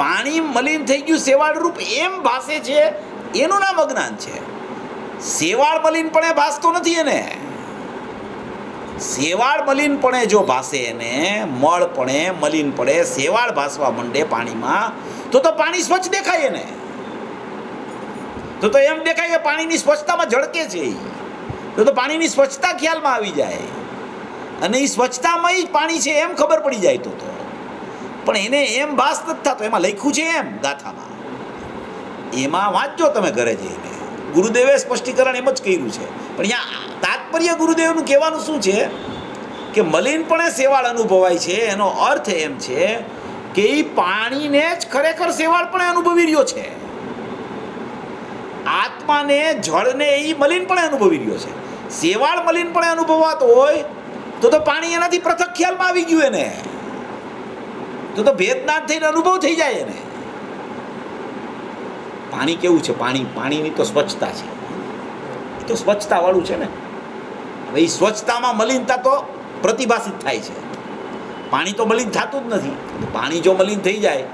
Speaker 1: પાણી મલિન થઈ ગયું શેવાળ રૂપ એમ ભાસે છે, એનું નામ અજ્ઞાન છે. શેવાળ મલિનપણે ભાસતો નથી એને. શેવાળ મલિનપણે જો ભાસે એને, મળપણે મલિનપણે શેવાળ ભાસવા માંડે પાણીમાં તો પાણી સ્વચ્છ દેખાય એને. તો એમ દેખાય કે પાણીની સ્વચ્છતામાં ઝળકે છે, તો પાણીની સ્વચ્છતા ખ્યાલમાં આવી જાય અને એ સ્વચ્છતામાં જ પાણી છે એમ ખબર પડી જાય. તો પણ એને એમ ભાસ નથી થતો. એમાં લખ્યું છે એમ ગાથામાં, એમાં વાંચજો તમે ઘરે જઈને. ગુરુદેવે સ્પષ્ટીકરણ એમ જ કર્યું છે, પણ અહીંયા તાત્પર્ય ગુરુદેવનું કહેવાનું શું છે કે મલિનપણે શેવાળ અનુભવાય છે. એનો અર્થ એમ છે કે એ પાણીને જ ખરેખર શેવાળપણે અનુભવી રહ્યો છે, આત્માને જળને એ મલિનપણે અનુભવી રહ્યો છે. શેવાળ મલિનપણે અનુભવાતો હોય તો પાણી એનાથી પૃથક ખ્યાલમાં આવી ગયું એને, તો ભેદનાથ થઈને અનુભવ થઈ જાય એને. પાણી કેવું છે? પાણીની તો સ્વચ્છતા છે, એ તો સ્વચ્છતા વાળું છે ને. હવે એ સ્વચ્છતામાં મલિનતા તો પ્રતિભાષિત થાય છે. પાણી તો મલિન થતું જ નથી. પાણી જો મલિન થઈ જાય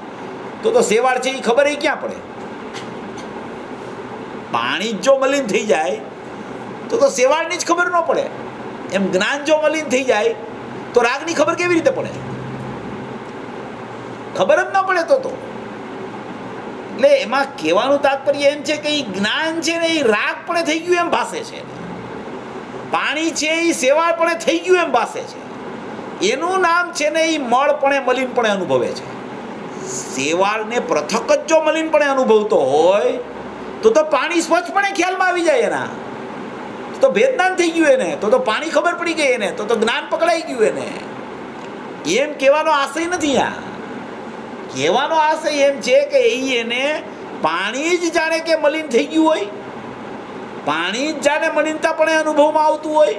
Speaker 1: તો શેવાળ છે એ ખબર એ ક્યાં પડે? પાણી જો મલિન થઈ જાય તો શેવાળની જ ખબર ન પડે. એમ જ્ઞાન જો મલિન થઈ જાય તો રાગની ખબર કેવી રીતે પડે? ખબર જ ન પડે. તો એટલે એમાં કહેવાનું તાત્પર્ય એમ છે કે એ જ્ઞાન છે ને એ રાગપણે થઈ ગયું એમ ભાસે છે, પાણી છે એ શેવાળપણે થઈ ગયું એમ ભાસે છે. એનું નામ છે ને એ મળપણે મલિનપણે અનુભવે છે. શેવાળને પૃથક જ જો મલિનપણે અનુભવતો હોય તો પાણી સ્વચ્છપણે ખ્યાલમાં આવી જાય એના, તો ભેદનાન થઈ ગયું એને, તો પાણી ખબર પડી ગઈ એને, તો જ્ઞાન પકડાઈ ગયું એને. એમ કહેવાનો આશય નથી. આ કહેવાનો આશય એમ છે કે એને પાણી જ જાણે કે મલિન થઈ ગયું હોય, પાણી જ જાણે મલિનતાપણે અનુભવમાં આવતું હોય.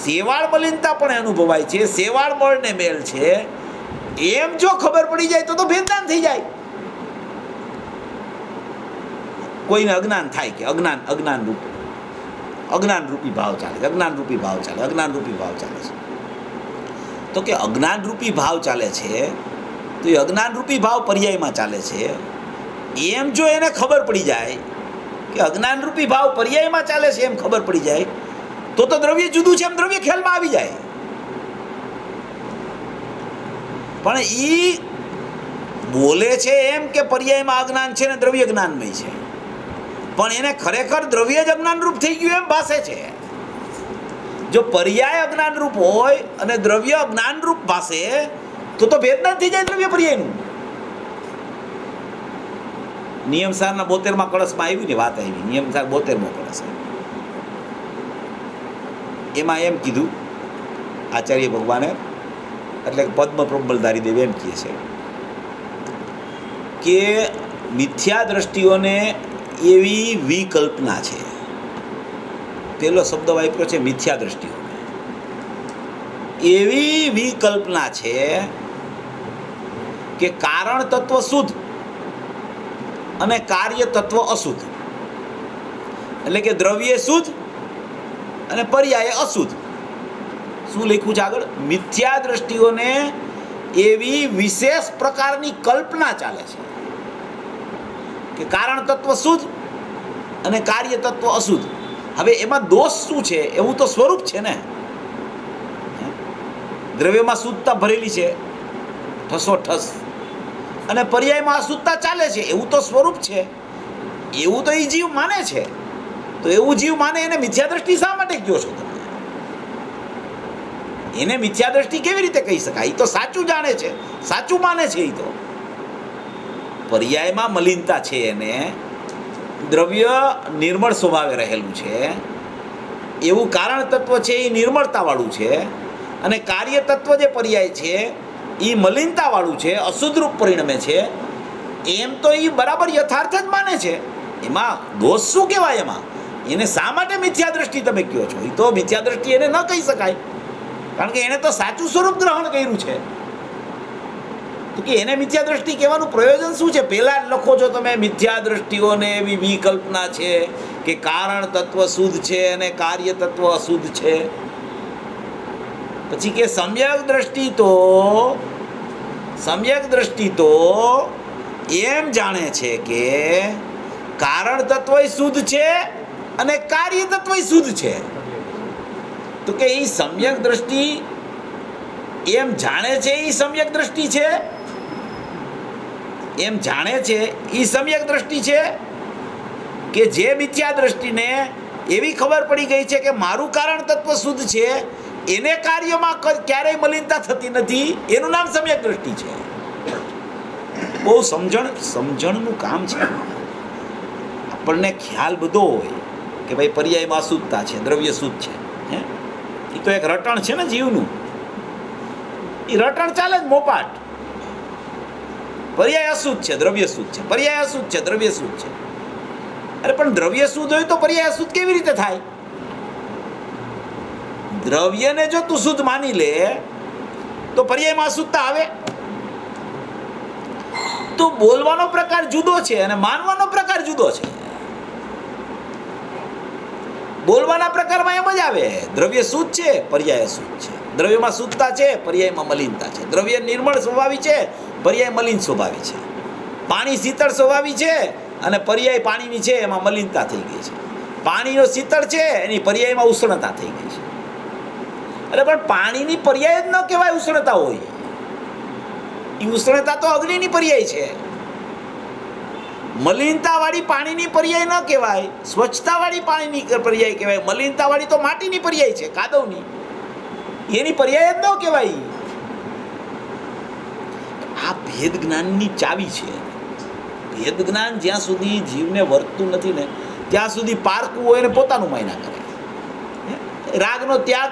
Speaker 1: શેવાળ મલિનતાપણે અનુભવાય છે, શેવાળ મળને મેલ છે, એમ જો ખબર પડી જાય તો ભેદનાન થઈ જાય. કોઈને અજ્ઞાન થાય કે અજ્ઞાન રૂપી ભાવ ચાલે છે, અજ્ઞાન રૂપી ભાવ ચાલે છે. તો કે અજ્ઞાન રૂપી ભાવ ચાલે છે તો એ અજ્ઞાન રૂપી ભાવ પર્યાયમાં ચાલે છે. એમ જો એને ખબર પડી જાય કે અજ્ઞાન રૂપી ભાવ પર્યાયમાં ચાલે છે એમ ખબર પડી જાય તો દ્રવ્ય જુદું છે એમ દ્રવ્ય ખ્યાલમાં આવી જાય. પણ એ બોલે છે એમ કે પર્યાયમાં અજ્ઞાન છે ને દ્રવ્ય જ્ઞાનમય છે, પણ એને ખરેખર દ્રવ્ય જ અજ્ઞાનરૂપ થઈ ગયું એમ ભાસે છે. જો પર્યાય અજ્ઞાનરૂપ હોય અને દ્રવ્ય અજ્ઞાનરૂપ ભાસે તો ભેદનાન થઈ જાય દ્રવ્ય પર્યાયનું. નિયમસારના 72માં કળશમાં આવી ને વાત આવી, નિયમસાર 72મો કળશ, એમાં એમ કીધું આચાર્ય ભગવાને, એટલે પદ્મ પ્રબલધારી દેવ એમ કહે છે કે મિથ્યા દ્રષ્ટિઓને એવી વિકલ્પના છે. પેલો શબ્દ વાપર્યો છે મિથ્યા દ્રષ્ટિઓ. એવી વિકલ્પના છે કે કારણ તત્વ શુદ્ધ અને કાર્ય તત્વ અશુદ્ધ, એટલે કે દ્રવ્ય શુદ્ધ અને પર્યાય અશુદ્ધ. શું લખ્યું છે આગળ? મિથ્યા દ્રષ્ટિઓને એવી વિશેષ પ્રકારની કલ્પના ચાલે છે કે કારણ તત્વ શુદ્ધ અને કાર્ય તત્વ અશુદ્ધ. હવે એમાં દોષ શું છે? એવું તો સ્વરૂપ છે ને. દ્રવ્યમાં શુદ્ધતા ભરેલી છે ઠસોઠસ, અને પર્યાયમાં અશુદ્ધતા ચાલે છે, એવું તો સ્વરૂપ છે. એવું તો એ જીવ માને છે. તો એવું જીવ માને એને મિથ્યા દ્રષ્ટિ શા માટે કહો છો તમે? એને મિથ્યા દ્રષ્ટિ કેવી રીતે કહી શકાય? એ તો સાચું જાણે છે, સાચું માને છે. એ તો પર્યાયમાં મલિનતા છે, એને દ્રવ્ય નિર્મળ સ્વભાવે રહેલું છે, એવું કારણ તત્વ છે એ નિર્મળતાવાળું છે, અને કાર્ય તત્વ જે પર્યાય છે એ મલિનતાવાળું છે, અશુદ્ધ રૂપ પરિણમે છે. એમ તો એ બરાબર યથાર્થ જ માને છે. એમાં દોષ શું કહેવાય? એમાં એને શા માટે મિથ્યા દ્રષ્ટિ તમે કહો છો? એ તો મિથ્યા દ્રષ્ટિ એને ન કહી શકાય, કારણ કે એને તો સાચું સ્વરૂપ ગ્રહણ કર્યું છે. તો કે એને મિથ્યા દ્રષ્ટિ કહેવાનું પ્રયોજન શું છે? પહેલા જ લખો છો તમે, મિથ્યા દ્રષ્ટિઓને એવી વિકલ્પના છે કે કારણ તત્વ શુદ્ધ છે અને કાર્ય તત્વ અશુદ્ધ છે. પછી કે સમ્યક દ્રષ્ટિ તો એમ જાણે છે કે કારણ તત્વ શુદ્ધ છે અને કાર્ય તત્વ શુદ્ધ છે. તો કે એ સમ્યક દ્રષ્ટિ એમ જાણે છે, એ સમ્યક દ્રષ્ટિ છે. એમ જાણે છે એ સમ્યક દ્રષ્ટિ છે કે જે મિથ્યા દ્રષ્ટિને એવી ખબર પડી ગઈ છે કે મારું કારણ તત્વ શુદ્ધ છે, એને કાર્યમાં ક્યારેય મલિનતા થતી નથી, એનું નામ સમ્યક દ્રષ્ટિ છે. બહુ સમજણનું કામ છે. આપણને ખ્યાલ બધો હોય કે ભાઈ પર્યાયમાં અશુદ્ધતા છે, દ્રવ્ય શુદ્ધ છે. એ તો એક રટણ છે ને જીવનું. એ રટણ ચાલે જ મોપાટ. પર્યાય અશુદ્ધ છે, દ્રવ્ય શુદ્ધ છે, પર્યાય અશુદ્ધ છે, દ્રવ્ય શુદ્ધ છે. અરે પણ દ્રવ્ય શુદ્ધ હોય તો પર્યાય અશુદ્ધ કેવી રીતે થાય? દ્રવ્યને જો તું શુદ્ધ માની લે તો પર્યાયમાં અશુદ્ધતા આવે. તો બોલવાનો પ્રકાર જુદો છે અને માનવાનો પ્રકાર જુદો છે. બોલવાના પ્રકારમાં એમ જ આવે, દ્રવ્ય શુદ્ધ છે, પર્યાય અશુદ્ધ છે. દ્રવ્યમાં શુદ્ધતા છે, પર્યાયમાં મલિનતા છે. દ્રવ્ય નિર્મળ સ્વભાવી છે, પર્યાય મલિન સ્વભાવી છે. પાણી શીતળ સ્વભાવી છે અને પર્યાય પાણીની છે એમાં મલિનતા થઈ ગઈ છે. પાણીનો શીતળ છે એની પર્યાયમાં ઉષ્ણતા થઈ ગઈ છે. અરે પણ પાણીની પર્યાય જ ન કહેવાય ઉષ્ણતા હોય. એ ઉષ્ણતા તો અગ્નિની પર્યાય છે. મલિનતાવાળી પાણીની પર્યાય ન કહેવાય, સ્વચ્છતાવાળી પાણીની પર્યાય કહેવાય. મલિનતાવાળી તો માટીની પર્યાય છે, કાદવની. એની પર્યાય જ ન કહેવાય. આ ભેદ જ્ઞાનની ચાવી છે. ભેદ જ્ઞાન જ્યાં સુધી જીવને વર્તતું નથી ને ત્યાં સુધી પારકું હોય ને પોતાનું માયના કરે. રાગનો ત્યાગ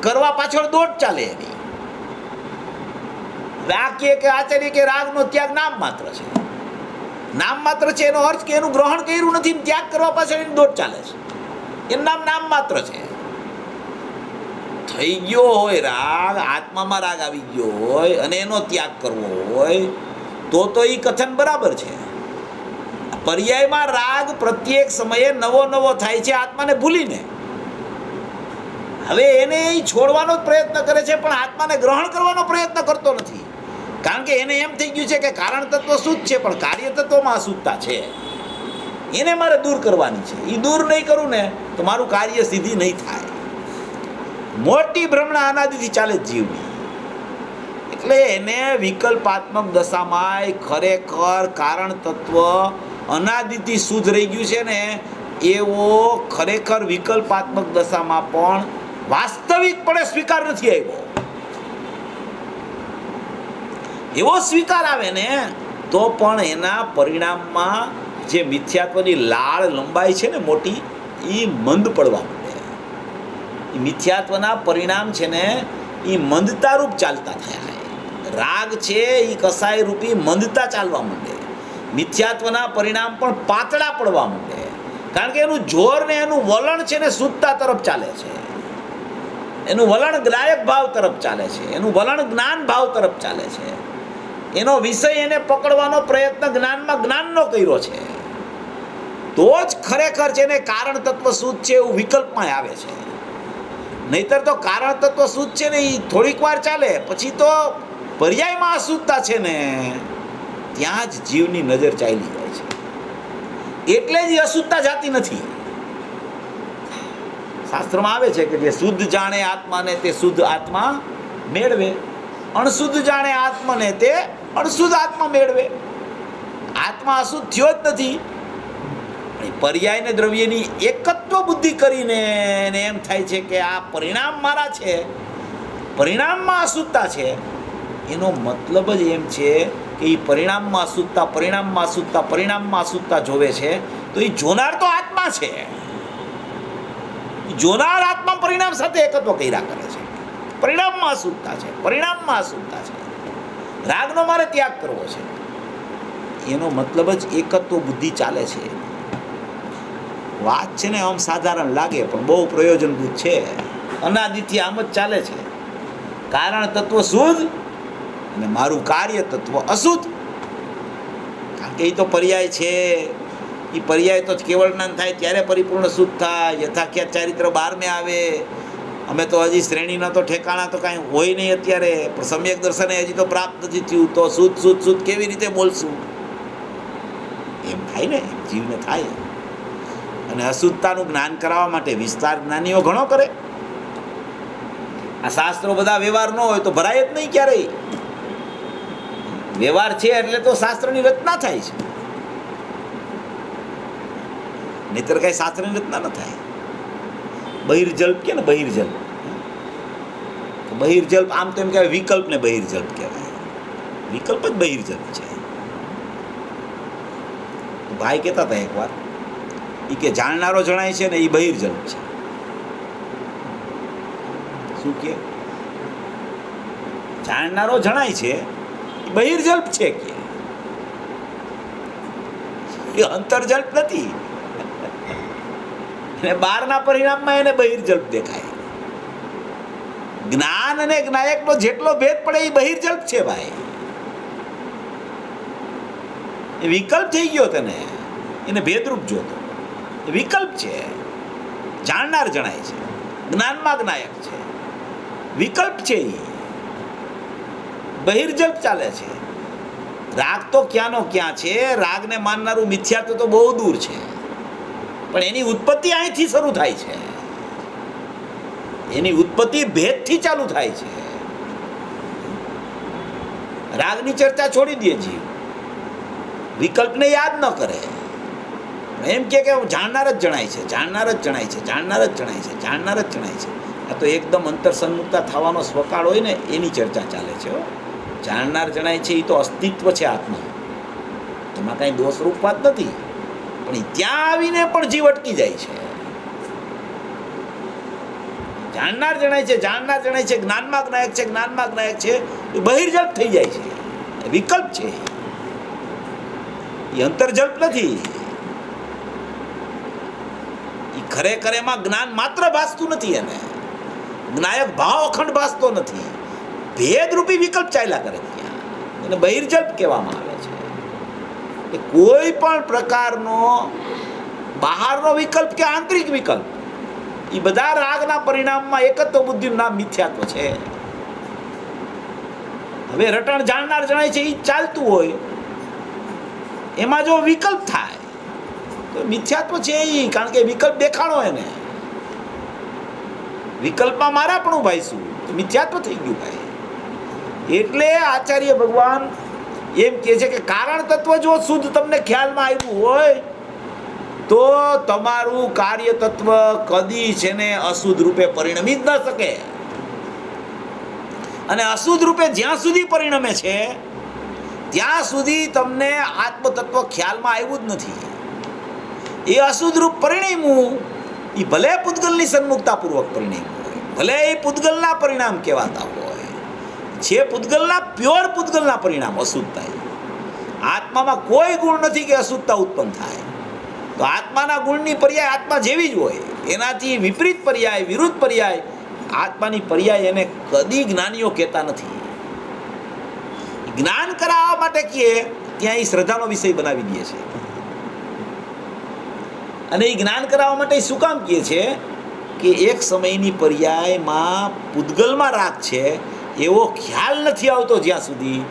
Speaker 1: કરવા પાછળ દોડ ચાલે એની. રાગ કે આચાર્ય કે રાગનો ત્યાગ નામ માત્ર છે. નામ માત્ર છે એનો અર્થ કે એનું ગ્રહણ કર્યું નથી, ત્યાગ કરવા પાછળ એની દોડ ચાલે છે. એનું નામ માત્ર છે. થઈ ગયો હોય રાગ, આત્મામાં રાગ આવી ગયો હોય અને એનો ત્યાગ કરવો હોય તો એ કથન બરાબર છે. પર્યાયમાં રાગ પ્રત્યેક સમયે નવો થાય છે આત્માને ભૂલીને. હવે એને એ છોડવાનો જ પ્રયત્ન કરે છે પણ આત્માને ગ્રહણ કરવાનો પ્રયત્ન કરતો નથી. કારણ કે એને એમ થઈ ગયું છે કે કારણ તત્વ શુદ્ધ છે પણ કાર્ય તત્વમાં અશુદ્ધતા છે, એને મારે દૂર કરવાની છે. એ દૂર નહીં કરું ને તો મારું કાર્ય સિદ્ધિ નહીં થાય. મોટી ભ્રમણા અનાદિથી ચાલે જીવની. એટલે એને વિકલ્પાત્મક દશામાં ખરેખર કારણ તત્વ અનાદિથી શુદ્ધ રહી ગયું છે ને, એવો ખરેખર વિકલ્પાત્મક દશામાં પણ વાસ્તવિકપણે સ્વીકાર નથી આવ્યો. એવો સ્વીકાર આવે ને તો પણ એના પરિણામમાં જે મિથ્યાત્વની લાળ લંબાઈ છે ને મોટી, એ મંદ પડવા માંડે. એ મિથ્યાત્વના પરિણામ છે ને એ મંદતા રૂપ ચાલતા થયા. રાગ છે એ કસાય રૂપી મંદતા ચાલવા માંડે. મિથ્યાત્વના પરિણામ પણ પાતળા પડવા માંડે. કારણ કે એનું જોર ને એનું વલણ છે ને શુદ્ધતા તરફ ચાલે છે. એનું વલણ ગ્રાહક ભાવ તરફ ચાલે છે. એનું વલણ જ્ઞાન ભાવ તરફ ચાલે છે. એનો વિષય એને પકડવાનો પ્રયત્ન જ્ઞાનમાં જ્ઞાનનો કર્યો છે, તો જ ખરેખર છે ને કારણ તત્વ શુદ્ધ છે એવું વિકલ્પમાં આવે છે. નહીતર તો કારણ તત્વ શુદ્ધ છે ને એ થોડીક વાર ચાલે, પછી તો પર્યાયમાં અશુદ્ધતા છે ને ત્યાં જ જીવની નજર ચાલી જાય છે. એટલે જ એ અશુદ્ધતા જાતી નથી. શાસ્ત્રમાં આવે છે કે જે શુદ્ધ જાણે આત્માને તે શુદ્ધ આત્મા મેળવે, અણશુદ્ધ જાણે આત્માને તે અણશુદ્ધ આત્મા મેળવે. આત્મા અશુદ્ધ થયો જ નથી. પર્યાય ને દ્રવ્યની એકત્વ બુદ્ધિ કરીને એમ થાય છે કે આ પરિણામ મારા છે, પરિણામમાં અશુદ્ધતા છે. એનો મતલબ જ એમ છે કે એ પરિણામમાં અશુદ્ધતા, પરિણામમાં અશુદ્ધતા, પરિણામમાં અશુદ્ધતા જોવે છે. તો એ જોનાર તો આત્મા છે. જોનાર આત્મા પરિણામ સાથે એકત્વ કર્યા કરે છે. પરિણામમાં અશુદ્ધતા છે, પરિણામમાં અશુદ્ધતા છે. રાગનો મારે ત્યાગ કરવો છે. એનો મતલબ જ એકત્વ બુદ્ધિ ચાલે છે. વાત છે ને આમ સાધારણ લાગે પણ બહુ પ્રયોજનભૂત છે. અનાદિથી આમ જ ચાલે છે. કારણ તત્વ શુદ્ધ અને મારું કાર્ય તત્વ અશુદ્ધ. કારણ કે એ તો પર્યાય છે. એ પર્યાય તો કેવળ જ્ઞાન થાય ત્યારે પરિપૂર્ણ શુદ્ધ થાય, યથાખ્યાત ચારિત્ર બહારને આવે. અમે તો હજી શ્રેણીના તો ઠેકાણા તો કાંઈ હોય નહીં અત્યારે, પણ સમ્યક દર્શને હજી તો પ્રાપ્ત નથી થયું, તો શુદ્ધ શુદ્ધ શુદ્ધ કેવી રીતે બોલશું? એમ થાય ને, જીવને થાય. અને અશુદ્ધતાનું જ્ઞાન કરાવવા માટે વિસ્તાર જ્ઞાનીઓ ઘણો કરે. આ શાસ્ત્રો બધા વ્યવહાર ન હોય તો ભરાય જ નહીં ક્યારેય. વ્યવહાર છે એટલે તો શાસ્ત્રની રચના થાય છે, નહીતર કઈ શાસ્ત્રની રચના ન થાય. બહિર્જલ્પ કે ને, બહિર્જલ્પ, બહિર્જલ્પ આમ તો એમ કહેવાય વિકલ્પને બહિર્જલ્પ કહેવાય. વિકલ્પ જ બહિર્જલ્પ છે. ભાઈ કહેતા હતા એકવાર, એ કે જાણનારો જણાય છે ને એ બહિર્જલ્પ છે. શું કે જાણનારો જણાય છે એ બહિર્જલ્પ છે, કે એ અંતર્જલ્પ નથી. અને બહારના પરિણામમાં એને બહિર્જલ્પ દેખાય. જ્ઞાન અને જ્ઞાયકનો જેટલો ભેદ પડે એ બહિર્જલ્પ છે ભાઈ. એ વિકલ્પ થઈ ગયો તને, એને ભેદરૂપ જોતો. એ વિકલ્પ છે. જાણનાર જણાય છે, જ્ઞાનમાં જ્ઞાયક છે. વિકલ્પ છે, એ બહિર્જલ્પ ચાલે છે. રાગ તો ક્યાંનો ક્યાં છે. રાગને માનનારું મિથ્યાત્વ તો બહુ દૂર છે, પણ એની ઉત્પત્તિ અહીંથી શરૂ થાય છે. એની ઉત્પત્તિ ભેદથી ચાલુ થાય છે. રાગની ચર્ચા છોડી દે જીવ, વિકલ્પને યાદ ન કરે. એમ કે જાણનાર જ જણાય છે, જાણનાર જ જણાય છે, જાણનાર જ જણાય છે, જાણનાર જ જણાય છે. આ તો એકદમ અંતર સન્મુખતા થવાનો સ્વકાળ હોય ને એની ચર્ચા ચાલે છે. જાણનાર જણાય છે એ તો અસ્તિત્વ છે આત્મા, એમાં કાંઈ દોષરૂપ વાત નથી. પણ ત્યાં આવીને પણ જીવ અટકી જાય છે. જાણનાર જણાય છે, જાણનાર જણાય છે, જ્ઞાનમાં જ્ઞાયક છે, જ્ઞાનમાં જ્ઞાયક છે, એ બહિર્જલ્પ થઈ જાય છે. વિકલ્પ છે, એ અંતર્જલ્પ નથી. એ ખરેખર એમાં જ્ઞાન માત્ર ભાસતું નથી, એને જ્ઞાયક ભાવ અખંડ ભાસતો નથી. ભેદરૂપી વિકલ્પ ચાલ્યા કરે ત્યાં, એને બહિર્જલ્પ કહેવામાં આવે છે. કોઈ પણ પ્રકારનો બહારનો વિકલ્પ કે આંતરિક વિકલ્પ, એ બધા રાગના પરિણામમાં એકત્વ બુદ્ધિનું નામ મિથ્યાત્વ છે. હવે રટણ જાણનાર જણાય છે એ ચાલતું હોય, એમાં જો વિકલ્પ થાય તો મિથ્યાત્વ છે એ. કારણ કે વિકલ્પ દેખાણો એને, વિકલ્પમાં મારા પણ ભાઈ શું મિથ્યાત્વ થઈ ગયું ભાઈ. એટલે આચાર્ય ભગવાન એમ કહે છે કે કારણ તત્વ જો શુદ્ધ તમને ખ્યાલમાં આવ્યું હોય તો તમારું કાર્ય તત્વ કદી છે ને અશુદ્ધ રૂપે પરિણમી જ ન શકે. અને અશુદ્ધ રૂપે જ્યાં સુધી પરિણમે છે ત્યાં સુધી તમને આત્મતત્વ ખ્યાલમાં આવ્યું જ નથી. એ અશુદ્ધ રૂપ પરિણમ્યું, એ ભલે પૂતગલની સન્મુખતાપૂર્વક પરિણમ્યું હોય, ભલે એ પૂતગલના પરિણામ કહેવાતા હોય, છે પૂતગલના પ્યોર પૂતગલના પરિણામ અશુદ્ધતા. આત્મામાં કોઈ ગુણ નથી કે અશુદ્ધતા ઉત્પન્ન થાય. તો આત્માના ગુણની પર્યાય આત્મા જેવી જ હોય. એનાથી વિપરીત પર્યાય, વિરુદ્ધ પર્યાય, આત્માની પર્યાય એને કદી જ્ઞાનીઓ કહેતા નથી.
Speaker 2: જ્ઞાન કરાવવા માટે કહે ત્યાં એ શ્રદ્ધાનો વિષય બનાવી દે છે. અને એ જ્ઞાન કરાવવા માટે શું કામ કહે છે કે એક સમયની પર્યાયમાં પૂતગલમાં રાગ છે એવો ખ્યાલ નથી આવતો જ્યાં સુધી,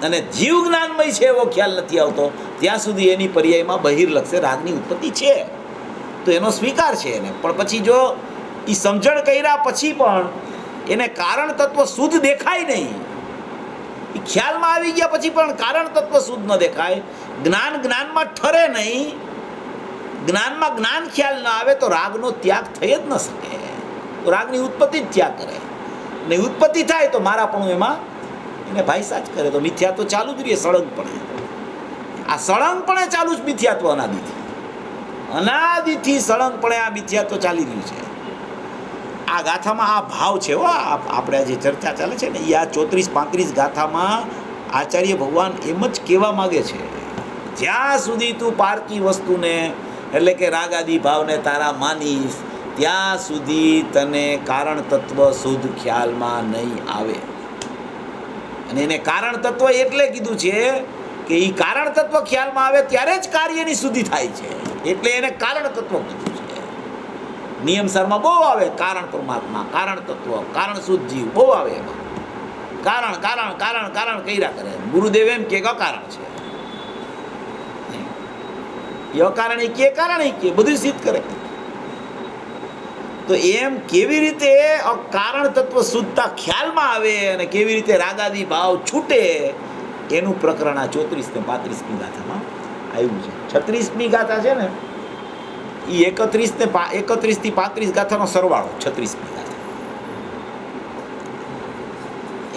Speaker 2: અને જીવ જ્ઞાનમય છે એવો ખ્યાલ નથી આવતો ત્યાં સુધી એની પર્યાયમાં બહિર્લક્ષે રાગની ઉત્પત્તિ છે, તો એનો સ્વીકાર છે એને. પણ પછી જો એ સમજણ કર્યા પછી પણ એને કારણ તત્વ શુદ્ધ દેખાય નહીં, એ ખ્યાલમાં આવી ગયા પછી પણ કારણ તત્વ શુદ્ધ ન દેખાય, જ્ઞાનમાં ઠરે નહીં, જ્ઞાનમાં જ્ઞાન ખ્યાલ ન આવે, તો રાગનો ત્યાગ થઈ જ ન શકે. તો રાગની ઉત્પત્તિ જ ત્યાગ કરે, ને ઉત્પત્તિ થાય તો મારા પણ એમાં એને ભાઈસા જ કરે, તો મિથ્યા તો ચાલુ જ રહીએ સળંગપણે. આ સળંગપણે ચાલુ જ મિથ્યાત્વ અનાદિથી સળંગપણે આ મિથ્યાત્વ ચાલી રહ્યું છે. આ ગાથામાં આ ભાવ છે હો, આપણે જે ચર્ચા ચાલે છે ને એ આ 34-35 ગાથામાં આચાર્ય ભગવાન એમ જ કહેવા માગે છે, જ્યાં સુધી તું પારકી વસ્તુને એટલે કે રાગાદી ભાવને તારા માનીશ ત્યાં સુધી તને કારણ તત્વ શુદ્ધ ખ્યાલમાં નહીં આવે. અને એને કારણ તત્વ એટલે કીધું છે કે એ કારણ તત્વ ખ્યાલમાં આવે ત્યારે જ કાર્યની શુદ્ધિ થાય છે, એટલે એને કારણ તત્વ કીધું છે. નિયમ સારમાં બહુ આવે કારણ પરમાત્મા, કારણ તત્વ, કારણ શુદ્ધ જીવ બહુ આવે એમાં. કારણ કારણ કારણ કારણ કર્યા કરે. ગુરુદેવ એમ કે અકારણ છે, અકારણ કે કારણ કે બધું સિદ્ધ કરે. તો એમ કેવી રીતે કારણ તત્વ શુદ્ધતા ખ્યાલમાં આવે અને કેવી રીતે રાગાદી ભાવ છૂટે એનું પ્રકરણ આ 34 ને 35મી ગાથામાં આવ્યું છે. 36મી ગાથા છે ને એ 31 થી 35 ગાથાનો સરવાળો 36મી ગાથા.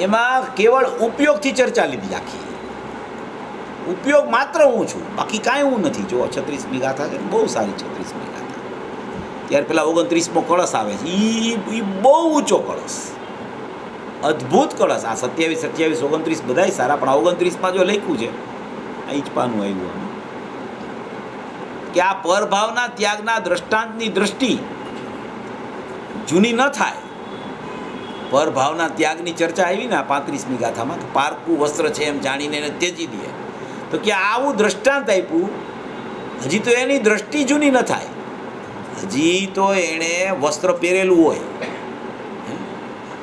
Speaker 2: એમાં કેવળ ઉપયોગથી ચર્ચા લીધી આખી. ઉપયોગ માત્ર હું છું, બાકી કાંઈ હું નથી. જો 36મી ગાથા છે બહુ સારી 36મી ગાથા. ત્યાર પેલા 29મો કળશ આવે છે, એ બહુ ઊંચો કળશ, અદ્ભુત કળશ. આ 27, 28, 29 બધાય સારા, પણ 29માં જો લખ્યું છે આ ઈચપાનું આવ્યું કે આ પરભાવના ત્યાગના દ્રષ્ટાંતની દ્રષ્ટિ જૂની ન થાય. પરભાવના ત્યાગની ચર્ચા આવી ને આ 35મી ગાથામાં, પારકું વસ્ત્ર છે એમ જાણીને એને ત્યજી દે, તો કે આવું દ્રષ્ટાંત આપ્યું, હજી તો એની દ્રષ્ટિ જૂની ન થાય. હજી તો એણે વસ્ત્ર પહેરેલું હોય,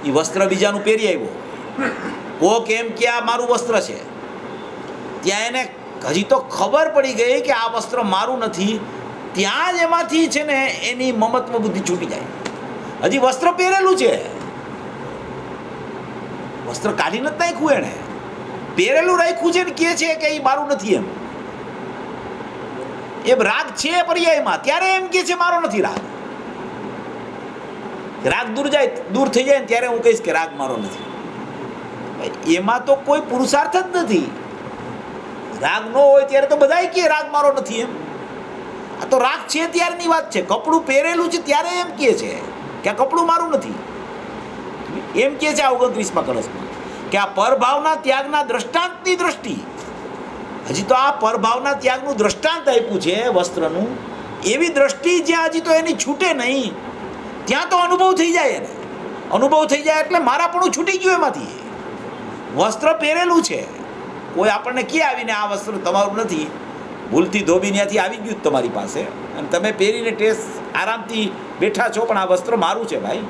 Speaker 2: એ વસ્ત્ર બીજાનું પહેરી આવ્યો, કોક એમ કે આ મારું વસ્ત્ર છે, ત્યાં એને હજી તો ખબર પડી ગઈ કે આ વસ્ત્ર મારું નથી, ત્યાં જ એમાંથી છે ને એની મમત્વ બુદ્ધિ છૂટી જાય. હજી વસ્ત્ર પહેરેલું છે, વસ્ત્ર કાઢી નથી નાખ્યું, એણે પહેરેલું રાખ્યું છે ને કે છે કે એ મારું નથી. એમ રાગ છે પર્યાયમાં, ત્યારે એમ કે છે મારો નથી રાગ. રાગ દૂર થઈ જાય ને ત્યારે હું કહીશ કે રાગ મારો નથી. એમાં તો કોઈ પુરુષાર્થ જ નથી. રાગ ન હોય ત્યારે તો બધાય કે રાગ મારો નથી એમ. આ તો રાગ છે ત્યારની વાત છે. કપડું પહેરેલું છે ત્યારે એમ કે છે કે આ કપડું મારું નથી, એમ કે છે આ 29મા કળશમાં કે આ પરભાવના ત્યાગના દ્રષ્ટાંતની દ્રષ્ટિ. હજી તો આ પરભાવના ત્યાગનું દ્રષ્ટાંત આપ્યું છે વસ્ત્રનું, એવી દ્રષ્ટિ જ્યાં હજી તો એની છૂટે નહીં ત્યાં તો અનુભવ થઈ જાય. એને અનુભવ થઈ જાય એટલે મારા પણ છૂટી ગયું એમાંથી. વસ્ત્ર પહેરેલું છે, કોઈ આપણને ક્યાં આવીને આ વસ્ત્ર તમારું નથી, ભૂલથી ધોબી ત્યાંથી આવી ગયું તમારી પાસે અને તમે પહેરીને ટેસ્ટ આરામથી બેઠા છો, પણ આ વસ્ત્ર મારું છે ભાઈ.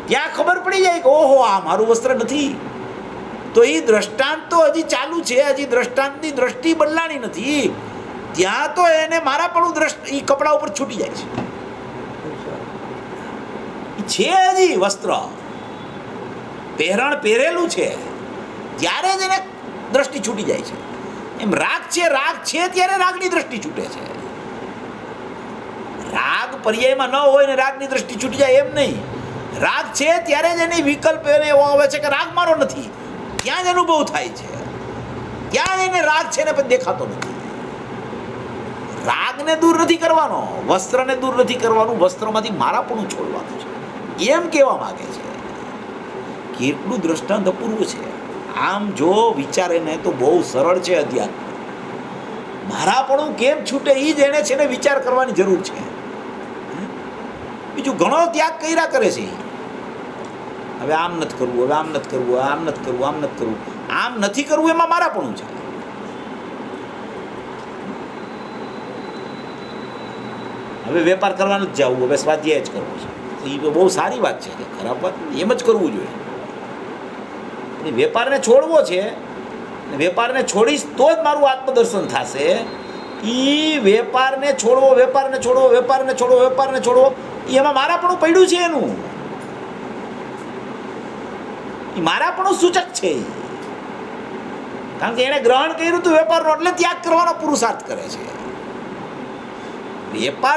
Speaker 2: ત્યાં ખબર પડી જાય કે ઓહો આ મારું વસ્ત્ર નથી. તો એ દ્રષ્ટાંત તો હજી ચાલુ છે, હજી દ્રષ્ટાંતની દ્રષ્ટિ બદલાણી નથી. ત્યાં તો એને મારા પણ એ કપડા ઉપર છૂટી જાય છે હજી વસ્ત્ર પહેરણ પહેરેલું છે ત્યારે જ એને દ્રષ્ટિ છૂટી જાય છે. એમ રાગ છે ત્યારે રાગની દ્રષ્ટિ છૂટે છે. રાગ પર્યાયમાં ન હોય ને રાગની દ્રષ્ટિ છૂટી જાય એમ નહીં. રાગ છે ત્યારે જ એની વિકલ્પ એને એવો આવે છે કે રાગ મારો નથી, ત્યાં જ અનુભવ થાય છે, ત્યાં એને રાગ છે ને પછી દેખાતો નથી. રાગને દૂર નથી કરવાનો, વસ્ત્રને દૂર નથી કરવાનું, વસ્ત્રમાંથી મારાપણું છોડવાનું છે એમ કહેવા માંગે છે. કેટલું દ્રષ્ટાંત અપૂર્વ છે. આમ જો વિચારે ને તો બહુ સરળ છે અધ્યાત્મ. મારાપણું કેમ છૂટે એ જ એને છે ને વિચાર કરવાની જરૂર છે. બીજું ઘણો ત્યાગ કર્યા કરે છે. હવે આમ નથી કરવું, હવે આમ નથી કરવું, આમ નથી કરવું, આમ નથી કરવું. આમ નથી કરવું એમાં મારાપણું છે. હવે વેપાર કરવાનું જ જવું, હવે સ્વાધ્યાય જ કરવો છે, એ તો બહુ સારી વાત છે, ખરાબ વાત એમ જ કરવું જોઈએ. વેપારને છોડવો છે, વેપારને છોડીશ તો જ મારું આત્મદર્શન થશે. એ વેપારને છોડવો, વેપારને છોડવો, વેપારને છોડવો, વેપારને છોડવો, એમાં મારાપણું પડ્યું છે. એનું એ મારાપણું સૂચક છે, કારણ કે એને ગ્રહણ કર્યું હતું વેપારનો, એટલે ત્યાગ કરવાનો પુરુષાર્થ કરે છે.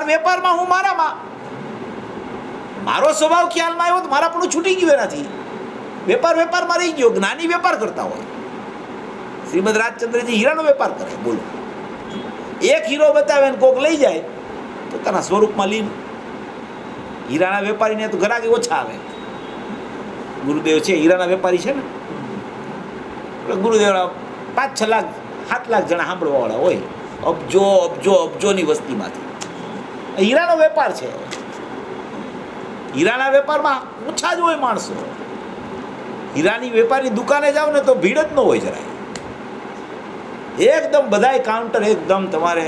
Speaker 2: વેપારમાં હું મારામાં, મારો સ્વભાવ ખ્યાલમાં આવ્યો તો મારાપણું છૂટી ગયું એનાથી. વેપારમાં રહી ગયો. જ્ઞાની વેપાર કરતા હોય. શ્રીમદ રાજચંદ્રજી હીરાનો વેપાર કરે. બોલો, એક હીરો બતાવે ને કોક લઈ જાય પોતાના સ્વરૂપમાં લીન. હીરાના વેપારીને તો ઘરાકી ઓછા આવે. ગુરુદેવ છે હીરાના વેપારી છે ને, ગુરુદેવના 5-6 લાખ 7 લાખ જણા સાંભળવાવાળા હોય, અબજોની વસ્તીમાંથી. હીરાનો વેપાર છે. હીરાના વેપારમાં ઓછા જ હોય માણસો. હીરાની વેપારની દુકાને જાવ ને તો ભીડ જ ન હોય જરાય. એકદમ બધાય કાઉન્ટર એકદમ તમારે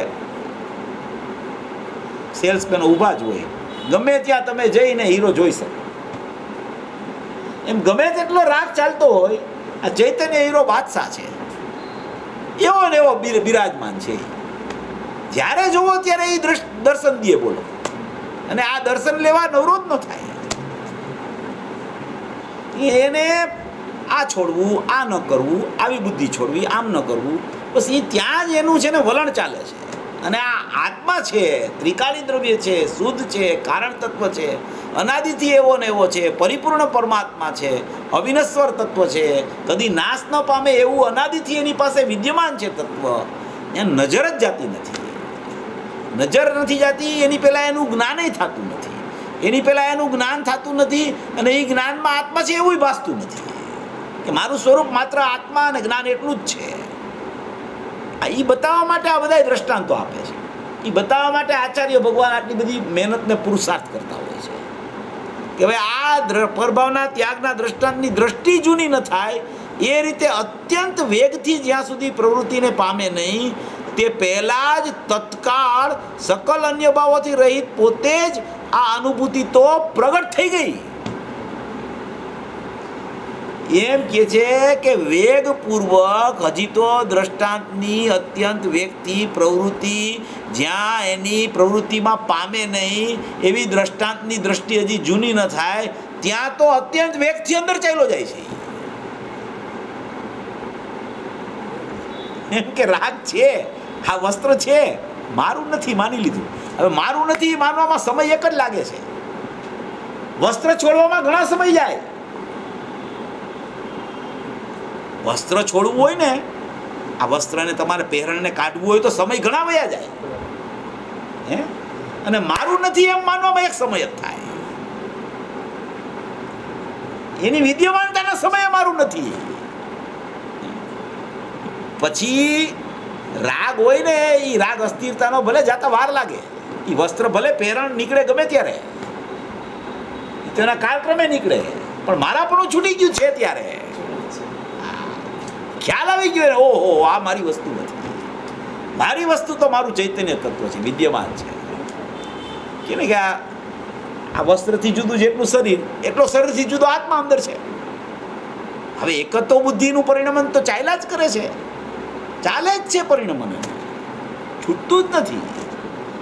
Speaker 2: સેલ્સમેન ઊભા જ હોય. ગમે ત્યાં તમે જઈને હીરો જોઈ શકો. એમ ગમે તેટલો રાગ ચાલતો હોય, આ ચૈતન્ય હીરો બાદશાહ છે, એવો ને એવો બિરાજમાન છે. જ્યારે જોવો ત્યારે એ દર્શન દે. બોલો, અને આ દર્શન લેવા નવરો જ ન થાય. એને આ છોડવું, આ ન કરવું, આવી બુદ્ધિ છોડવી, આમ ન કરવું, બસ એ ત્યાં જ એનું છે ને વલણ ચાલે છે. અને આ આત્મા છે, ત્રિકાળી દ્રવ્ય છે, શુદ્ધ છે, કારણ તત્વ છે, અનાદિથી એવો ને એવો છે, પરિપૂર્ણ પરમાત્મા છે, અવિનશ્વર તત્વ છે, કદી નાશ ન પામે એવું અનાદિથી એની પાસે વિદ્યમાન છે તત્વ. એને નજર જ જાતી નથી. નજર નથી જાતી એની પહેલાં એનું જ્ઞાન થતું નથી. એની પહેલાં એનું જ્ઞાન થતું નથી, અને એ જ્ઞાનમાં આત્મા છે એવું ભાસતું નથી કે મારું સ્વરૂપ માત્ર આત્મા અને જ્ઞાન એટલું જ છે. એ બતાવવા માટે આ બધા દ્રષ્ટાંતો આપે છે. એ બતાવવા માટે આચાર્ય ભગવાન આટલી બધી મહેનતને પુરુષાર્થ કરતા હોય છે કે ભાઈ આ પરભાવના ત્યાગના દ્રષ્ટાંતની દ્રષ્ટિ જૂની ન થાય એ રીતે અત્યંત વેગથી જ્યાં સુધી પ્રવૃત્તિને પામે નહીં તે પહેલાં જ તત્કાળ સકલ અન્ય ભાવોથી રહિત પોતે જ આ અનુભૂતિ તો પ્રગટ થઈ ગઈ. એમ કે છે કે વેગપૂર્વક હજી તો દ્રષ્ટાંતની અત્યંત વેગથી પ્રવૃત્તિ જ્યાં એની પ્રવૃત્તિમાં પામે નહીં એવી દ્રષ્ટાંતની દ્રષ્ટિ હજી જૂની ન થાય ત્યાં તો અત્યંત વેગથી અંદર ચાલ્યો જાય છે. એમ કે રાગ છે, આ વસ્ત્ર છે, મારું નથી માની લીધું. હવે મારું નથી માનવામાં સમય એક જ લાગે છે. વસ્ત્ર છોડવામાં ઘણા સમય જાય. વસ્ત્ર છોડવું હોય ને, આ વસ્ત્રને તમારે પહેરણને કાઢવું હોય તો સમય ઘણા વયા જાય. હે, અને મારું નથી એમ માનવામાં એક સમય જ થાય. એની વિદ્યમાનતાના સમયે મારું નથી. પછી રાગ હોય ને, એ રાગ અસ્થિરતાનો ભલે જાતા વાર લાગે. એ વસ્ત્ર ભલે પહેરણ નીકળે ગમે ત્યારે, તેના કાળક્રમે નીકળે, પણ મારા પણ છૂટી ગયું છે ત્યારે ખ્યાલ આવી ગયો ને, ઓહો આ મારી વસ્તુ નથી. મારી વસ્તુ તો મારું ચૈતન્ય તત્વ છે, વિદ્યમાન છે. કે ને કે આ વસ્ત્રથી જુદું જેટલું શરીર એટલો શરીરથી જુદો આત્મા અંદર છે. હવે એક જ તો બુદ્ધિનું પરિણમન તો ચાલ્યા જ કરે છે, ચાલે જ છે પરિણમન, છૂટતું જ નથી.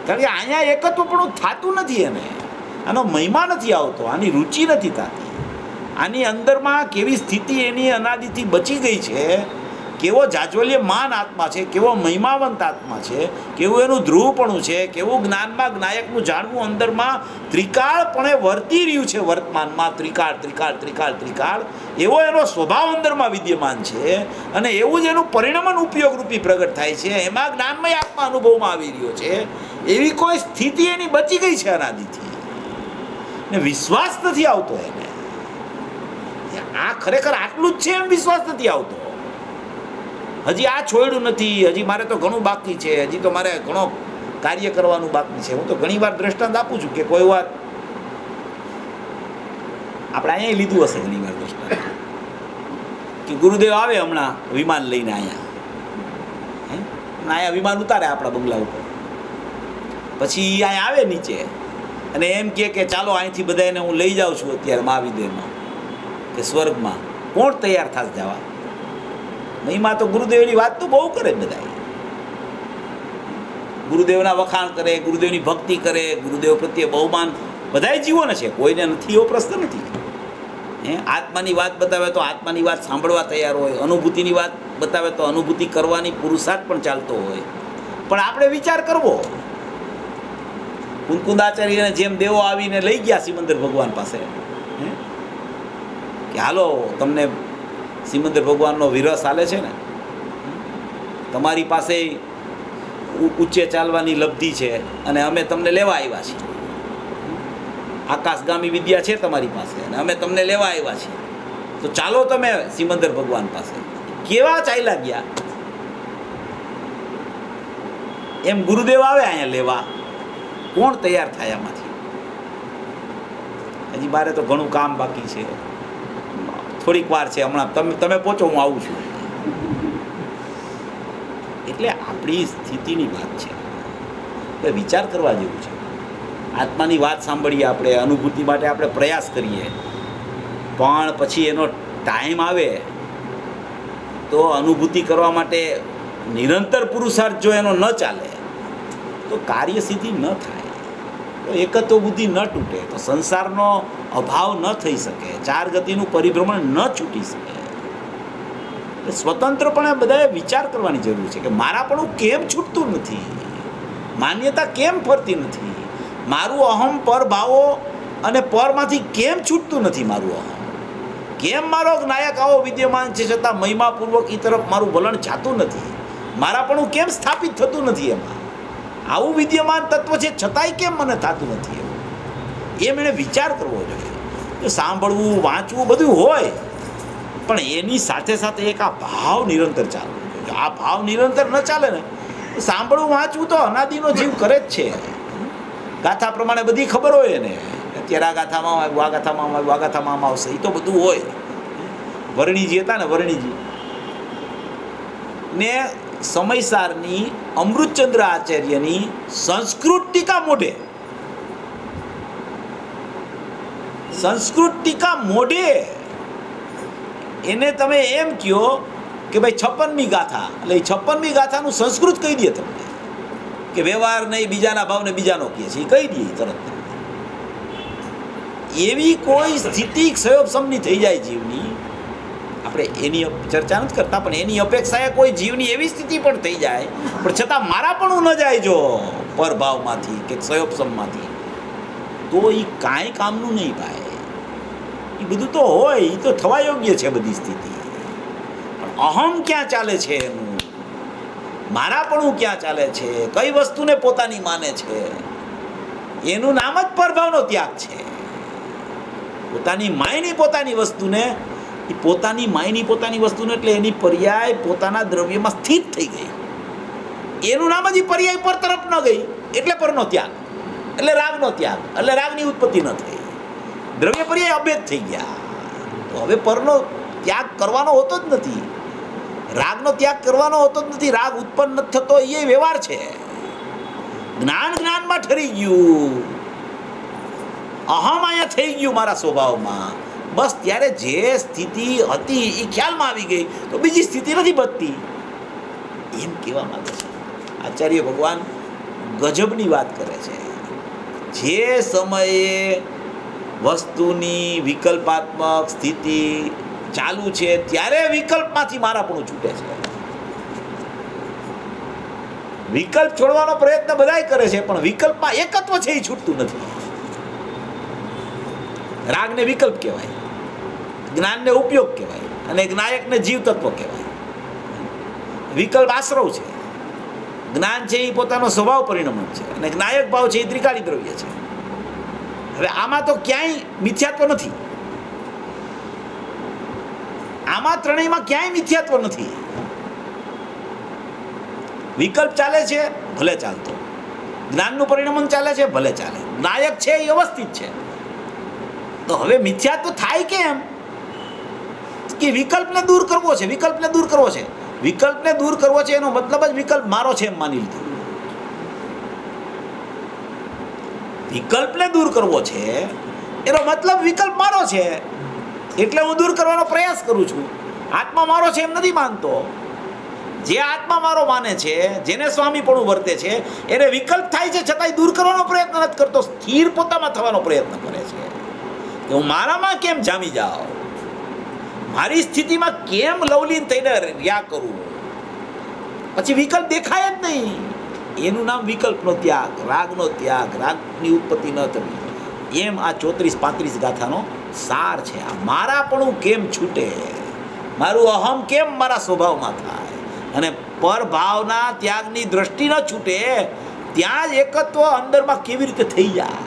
Speaker 2: કારણ કે અહીંયા એકત્વ પણ થતું નથી. એને આનો મહિમા નથી આવતો, આની રુચિ નથી થતી. આની અંદરમાં કેવી સ્થિતિ એની અનાદિથી બચી ગઈ છે, કેવો જાજ્વલ્યમાન આત્મા છે, કેવો મહિમાવંત આત્મા છે, કેવું એનું ધ્રુવપણું છે, કેવું જ્ઞાનમાં જ્ઞાયકનું જાણવું અંદરમાં ત્રિકાળપણે વર્તી રહ્યું છે. વર્તમાનમાં ત્રિકાળ ત્રિકાળ ત્રિકાળ ત્રિકાળ એવો એનો સ્વભાવ અંદરમાં વિદ્યમાન છે, અને એવું જ એનું પરિણમન ઉપયોગરૂપી પ્રગટ થાય છે. એમાં જ્ઞાનમય આત્મા અનુભવમાં આવી રહ્યો છે. એવી કોઈ સ્થિતિ એની બચી ગઈ છે અનાદિથી, ને વિશ્વાસ નથી આવતો એને. આ ખરેખર આટલું જ છે એમ વિશ્વાસ નથી આવતો. હજી આ છોડ્યું નથી, હજી મારે તો ઘણું બાકી છે, હજી તો મારે ઘણો કાર્ય કરવાનું બાકી છે. હું તો ઘણી વાર દ્રષ્ટાંત આપું છું કે કોઈ વાર આપણે અહીંયા લીધું હશે ઘણી વાર દ્રષ્ટાંત કે ગુરુદેવ આવે હમણાં વિમાન લઈને અહીંયા, અહીંયા વિમાન ઉતારે આપણા બંગલા ઉપર, પછી અહીંયા આવે નીચે અને એમ કે ચાલો અહીંથી બધાને હું લઈ જાઉં છું અત્યારે મહાવિદ્યામાં કે સ્વર્ગમાં. કોણ તૈયાર થાસ જવા? મહિમા તો ગુરુદેવની વાત તો બહુ કરે બધા, ગુરુદેવના વખાણ કરે, ગુરુદેવની ભક્તિ કરે, ગુરુદેવ પ્રત્યે બહુમાન બધાય જીવોને છે, કોઈને નથી એવો પ્રશ્ન નથી. આત્માની વાત બતાવે તો આત્માની વાત સાંભળવા તૈયાર હોય, અનુભૂતિની વાત બતાવે તો અનુભૂતિ કરવાની પુરુષાર્થ પણ ચાલતો હોય. પણ આપણે વિચાર કરવો. કુંકુંદાચાર્યને જેમ દેવો આવીને લઈ ગયા સિમંદર ભગવાન પાસે કે હાલો તમને સિમંદર ભગવાનનો વિરસ હાલે છે ને, તમારી પાસે ઊંચે ચાલવાની લબ્ધિ છે અને અમે તમને લેવા આવ્યા છીએ, આકાશગામી વિદ્યા છે તમારી પાસે અને અમે તમને લેવા આવ્યા છીએ, તો ચાલો તમે સિમંદર ભગવાન પાસે. કેવા ચાલ્યા ગયા? એમ ગુરુદેવ આવે અહીંયા લેવા, કોણ તૈયાર થાય આમાંથી? હજી મારે તો ઘણું કામ બાકી છે, થોડીક વાર છે, હમણાં તમે પહોંચો હું આવું છું. એટલે આપણી સ્થિતિની વાત છે, એટલે વિચાર કરવા જેવું છે. આત્માની વાત સાંભળીએ આપણે, અનુભૂતિ માટે આપણે પ્રયાસ કરીએ, પણ પછી એનો ટાઈમ આવે તો અનુભૂતિ કરવા માટે નિરંતર પુરુષાર્થ જો એનો ન ચાલે તો કાર્યસિદ્ધિ ન થાય, તો એકત્વ બુદ્ધિ ન તૂટે, તો સંસારનો અભાવ ન થઈ શકે, ચાર ગતિનું પરિભ્રમણ ન છૂટી શકે. સ્વતંત્રપણે બધાએ વિચાર કરવાની જરૂર છે કે મારાપણું કેમ છૂટતું નથી, માન્યતા કેમ ફરતી નથી, મારું અહમ પર ભાવો અને પરમાંથી કેમ છૂટતું નથી, મારું અહમ કેમ મારો નાયક આવો વિદ્યમાન છે છતાં મહિમાપૂર્વક એ તરફ મારું વલણ જાતું નથી, મારાપણું કેમ સ્થાપિત થતું નથી, એમાં આવું વિદ્યમાન તત્વ છે છતાંય કેમ મને થતું નથી, એમ એણે વિચાર કરવો જોઈએ. સાંભળવું, વાંચવું બધું હોય, પણ એની સાથે સાથે એક આ ભાવ નિરંતર ચાલવો જોઈએ. આ ભાવ નિરંતર ન ચાલે ને, સાંભળવું વાંચવું તો અનાદિનો જીવ કરે જ છે. ગાથા પ્રમાણે બધી ખબર હોય ને, અત્યારે આ ગાથામાં આવ્યું, આ ગાથામાં આવ્યું, આ ગાથામાં આમ આવશે, એ તો બધું હોય. વર્ણીજી હતા ને, વર્ણીજી ને સમયસારની અમૃતચંદ્ર આચાર્યની સંસ્કૃત ટીકા મોઢે, સંસ્કૃત ટીકા મોઢે એને તમે એમ કહો કે ભાઈ 56મી ગાથા, એટલે 56મી ગાથાનું સંસ્કૃત કહી દે તમને કે વ્યવહાર નહીં, બીજાના ભાવને બીજાનો કહે છે, એ કહી દે તરત. એવી કોઈ સ્થિતિ ક્ષયોપસમની થઈ જાય જીવની, આપણે એની ચર્ચા નથી કરતા, પણ એની અપેક્ષાએ કોઈ જીવની એવી સ્થિતિ પણ થઈ જાય, પણ છતાં મારાપણું ન જાય જો પરભાવમાંથી કે ક્ષયોપસમમાંથી, તો એ કાંઈ કામનું નહીં ભાઈ. એ બધું તો હોય, એ તો થવા યોગ્ય છે બધી સ્થિતિ, પણ અહમ ક્યાં ચાલે છે એનું, મારાપણું ક્યાં ચાલે છે, કઈ વસ્તુને પોતાની માને છે, એનું નામ જ પરભાવનો ત્યાગ છે. પોતાની માયની પોતાની વસ્તુને, એ પોતાની માયની પોતાની વસ્તુને એટલે એની પર્યાય પોતાના દ્રવ્યમાં સ્થિત થઈ ગઈ, એનું નામ જ એ પર્યાય પર તરફ ન ગઈ, એટલે પરનો ત્યાગ, એટલે રાગનો ત્યાગ, એટલે રાગની ઉત્પત્તિ ન થઈ, દ્રવ્ય પર્યાય અભેદ થઈ ગયા. તો હવે પરનો ત્યાગ કરવાનો હોતો જ નથી, રાગનો ત્યાગ કરવાનો હોતો જ નથી, રાગ ઉત્પન્ન નથી થતો, એ વ્યવહાર છે. જ્ઞાન જ્ઞાનમાં ઠરી ગયું, અહમ અહીંયા થઈ ગયું મારા સ્વભાવમાં, બસ ત્યારે જે સ્થિતિ હતી એ ખ્યાલમાં આવી ગઈ, તો બીજી સ્થિતિ નથી બચતી, એમ કહેવા માંગે છે આચાર્ય ભગવાન. ગજબની વાત કરે છે. જે સમયે વસ્તુની વિકલ્પાત્મક સ્થિતિ ચાલુ છે ત્યારે વિકલ્પમાંથી મારાપણું છૂટે છે. વિકલ્પ છોડવાનો પ્રયત્ન બધાય કરે છે, પણ વિકલ્પમાં એકત્વ છે એ છૂટતું નથી. રાગને વિકલ્પ કહેવાય, જ્ઞાનને ઉપયોગ કહેવાય, અને જ્ઞાયકને જીવ તત્વ કહેવાય. વિકલ્પ આશ્રવ છે, જ્ઞાન છે એ પોતાનો સ્વભાવ પરિણમન છે, અને જ્ઞાયક ભાવ છે એ ત્રિકાળી દ્રવ્ય છે. હવે આમાં તો ક્યાંય મિથ્યાત્વ નથી, આમાં ત્રણેયમાં ક્યાંય મિથ્યાત્વ નથી. વિકલ્પ ચાલે છે, ભલે ચાલતો, જ્ઞાનનું પરિણમન ચાલે છે, ભલે ચાલે, જ્ઞાયક છે એ અવસ્થિત છે. તો હવે મિથ્યાત્વ થાય કેમ? કે વિકલ્પને દૂર કરવો છે, વિકલ્પને દૂર કરવો છે. વિકલ્પને દૂર કરવો છે એનો મતલબ જ વિકલ્પ મારો છે એમ માની લીધું. વિકલ્પને દૂર કરવો છે એનો મતલબ વિકલ્પ મારો છે એટલે હું દૂર કરવાનો પ્રયાસ કરું છું. આત્મા મારો છે એમ નથી માનતો. જે આત્મા મારો માને છે, જેને સ્વામીપણું વર્તે છે, એને વિકલ્પ થાય છે છતાંય દૂર કરવાનો પ્રયત્ન નથી કરતો. સ્થિર પોતામાં થવાનો પ્રયત્ન કરે છે કે હું મારામાં કેમ જામી જાઉં, મારી સ્થિતિમાં કેમ લવલીન થઈને રહ્યા કરું. પછી વિકલ્પ દેખાય જ નહીં. એનું નામ વિકલ્પનો ત્યાગ, રાગનો ત્યાગ, રાગની ઉત્પત્તિ ન થવી. એમ આ 34-35 ગાથાનો સાર છે. આ મારાપણું કેમ છૂટે, મારું અહમ કેમ મારા સ્વભાવમાં થાય અને પરભાવના ત્યાગની દ્રષ્ટિ ન છૂટે, ત્યાં જ એકત્વ અંદરમાં કેવી રીતે થઈ જાય.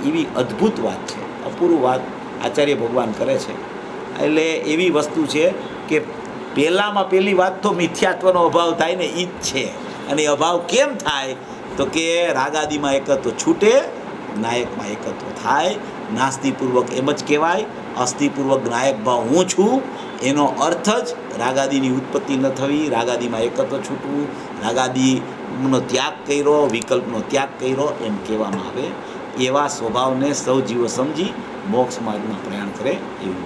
Speaker 2: એવી અદ્ભુત વાત છે, અપૂર્વ વાત આચાર્ય ભગવાન કરે છે. એટલે એવી વસ્તુ છે કે પહેલામાં પહેલી વાત તો મિથ્યાત્વનો અભાવ થાય ને એ જ છે. અને એ અભાવ કેમ થાય તો કે રાગાદીમાં એકત્વ છૂટે, નાયકમાં એકત્વ થાય. નાસ્તિપૂર્વક એમ જ કહેવાય, અસ્થિપૂર્વક નાયક ભાવ હું છું. એનો અર્થ જ રાગાદીની ઉત્પત્તિ ન થવી, રાગાદીમાં એકત્વ છૂટવું, રાગાદીનો ત્યાગ કર્યો, વિકલ્પનો ત્યાગ કર્યો એમ કહેવામાં આવે. એવા સ્વભાવને સૌ જીવો સમજી મોક્ષ માર્ગમાં પ્રયાણ કરે એવી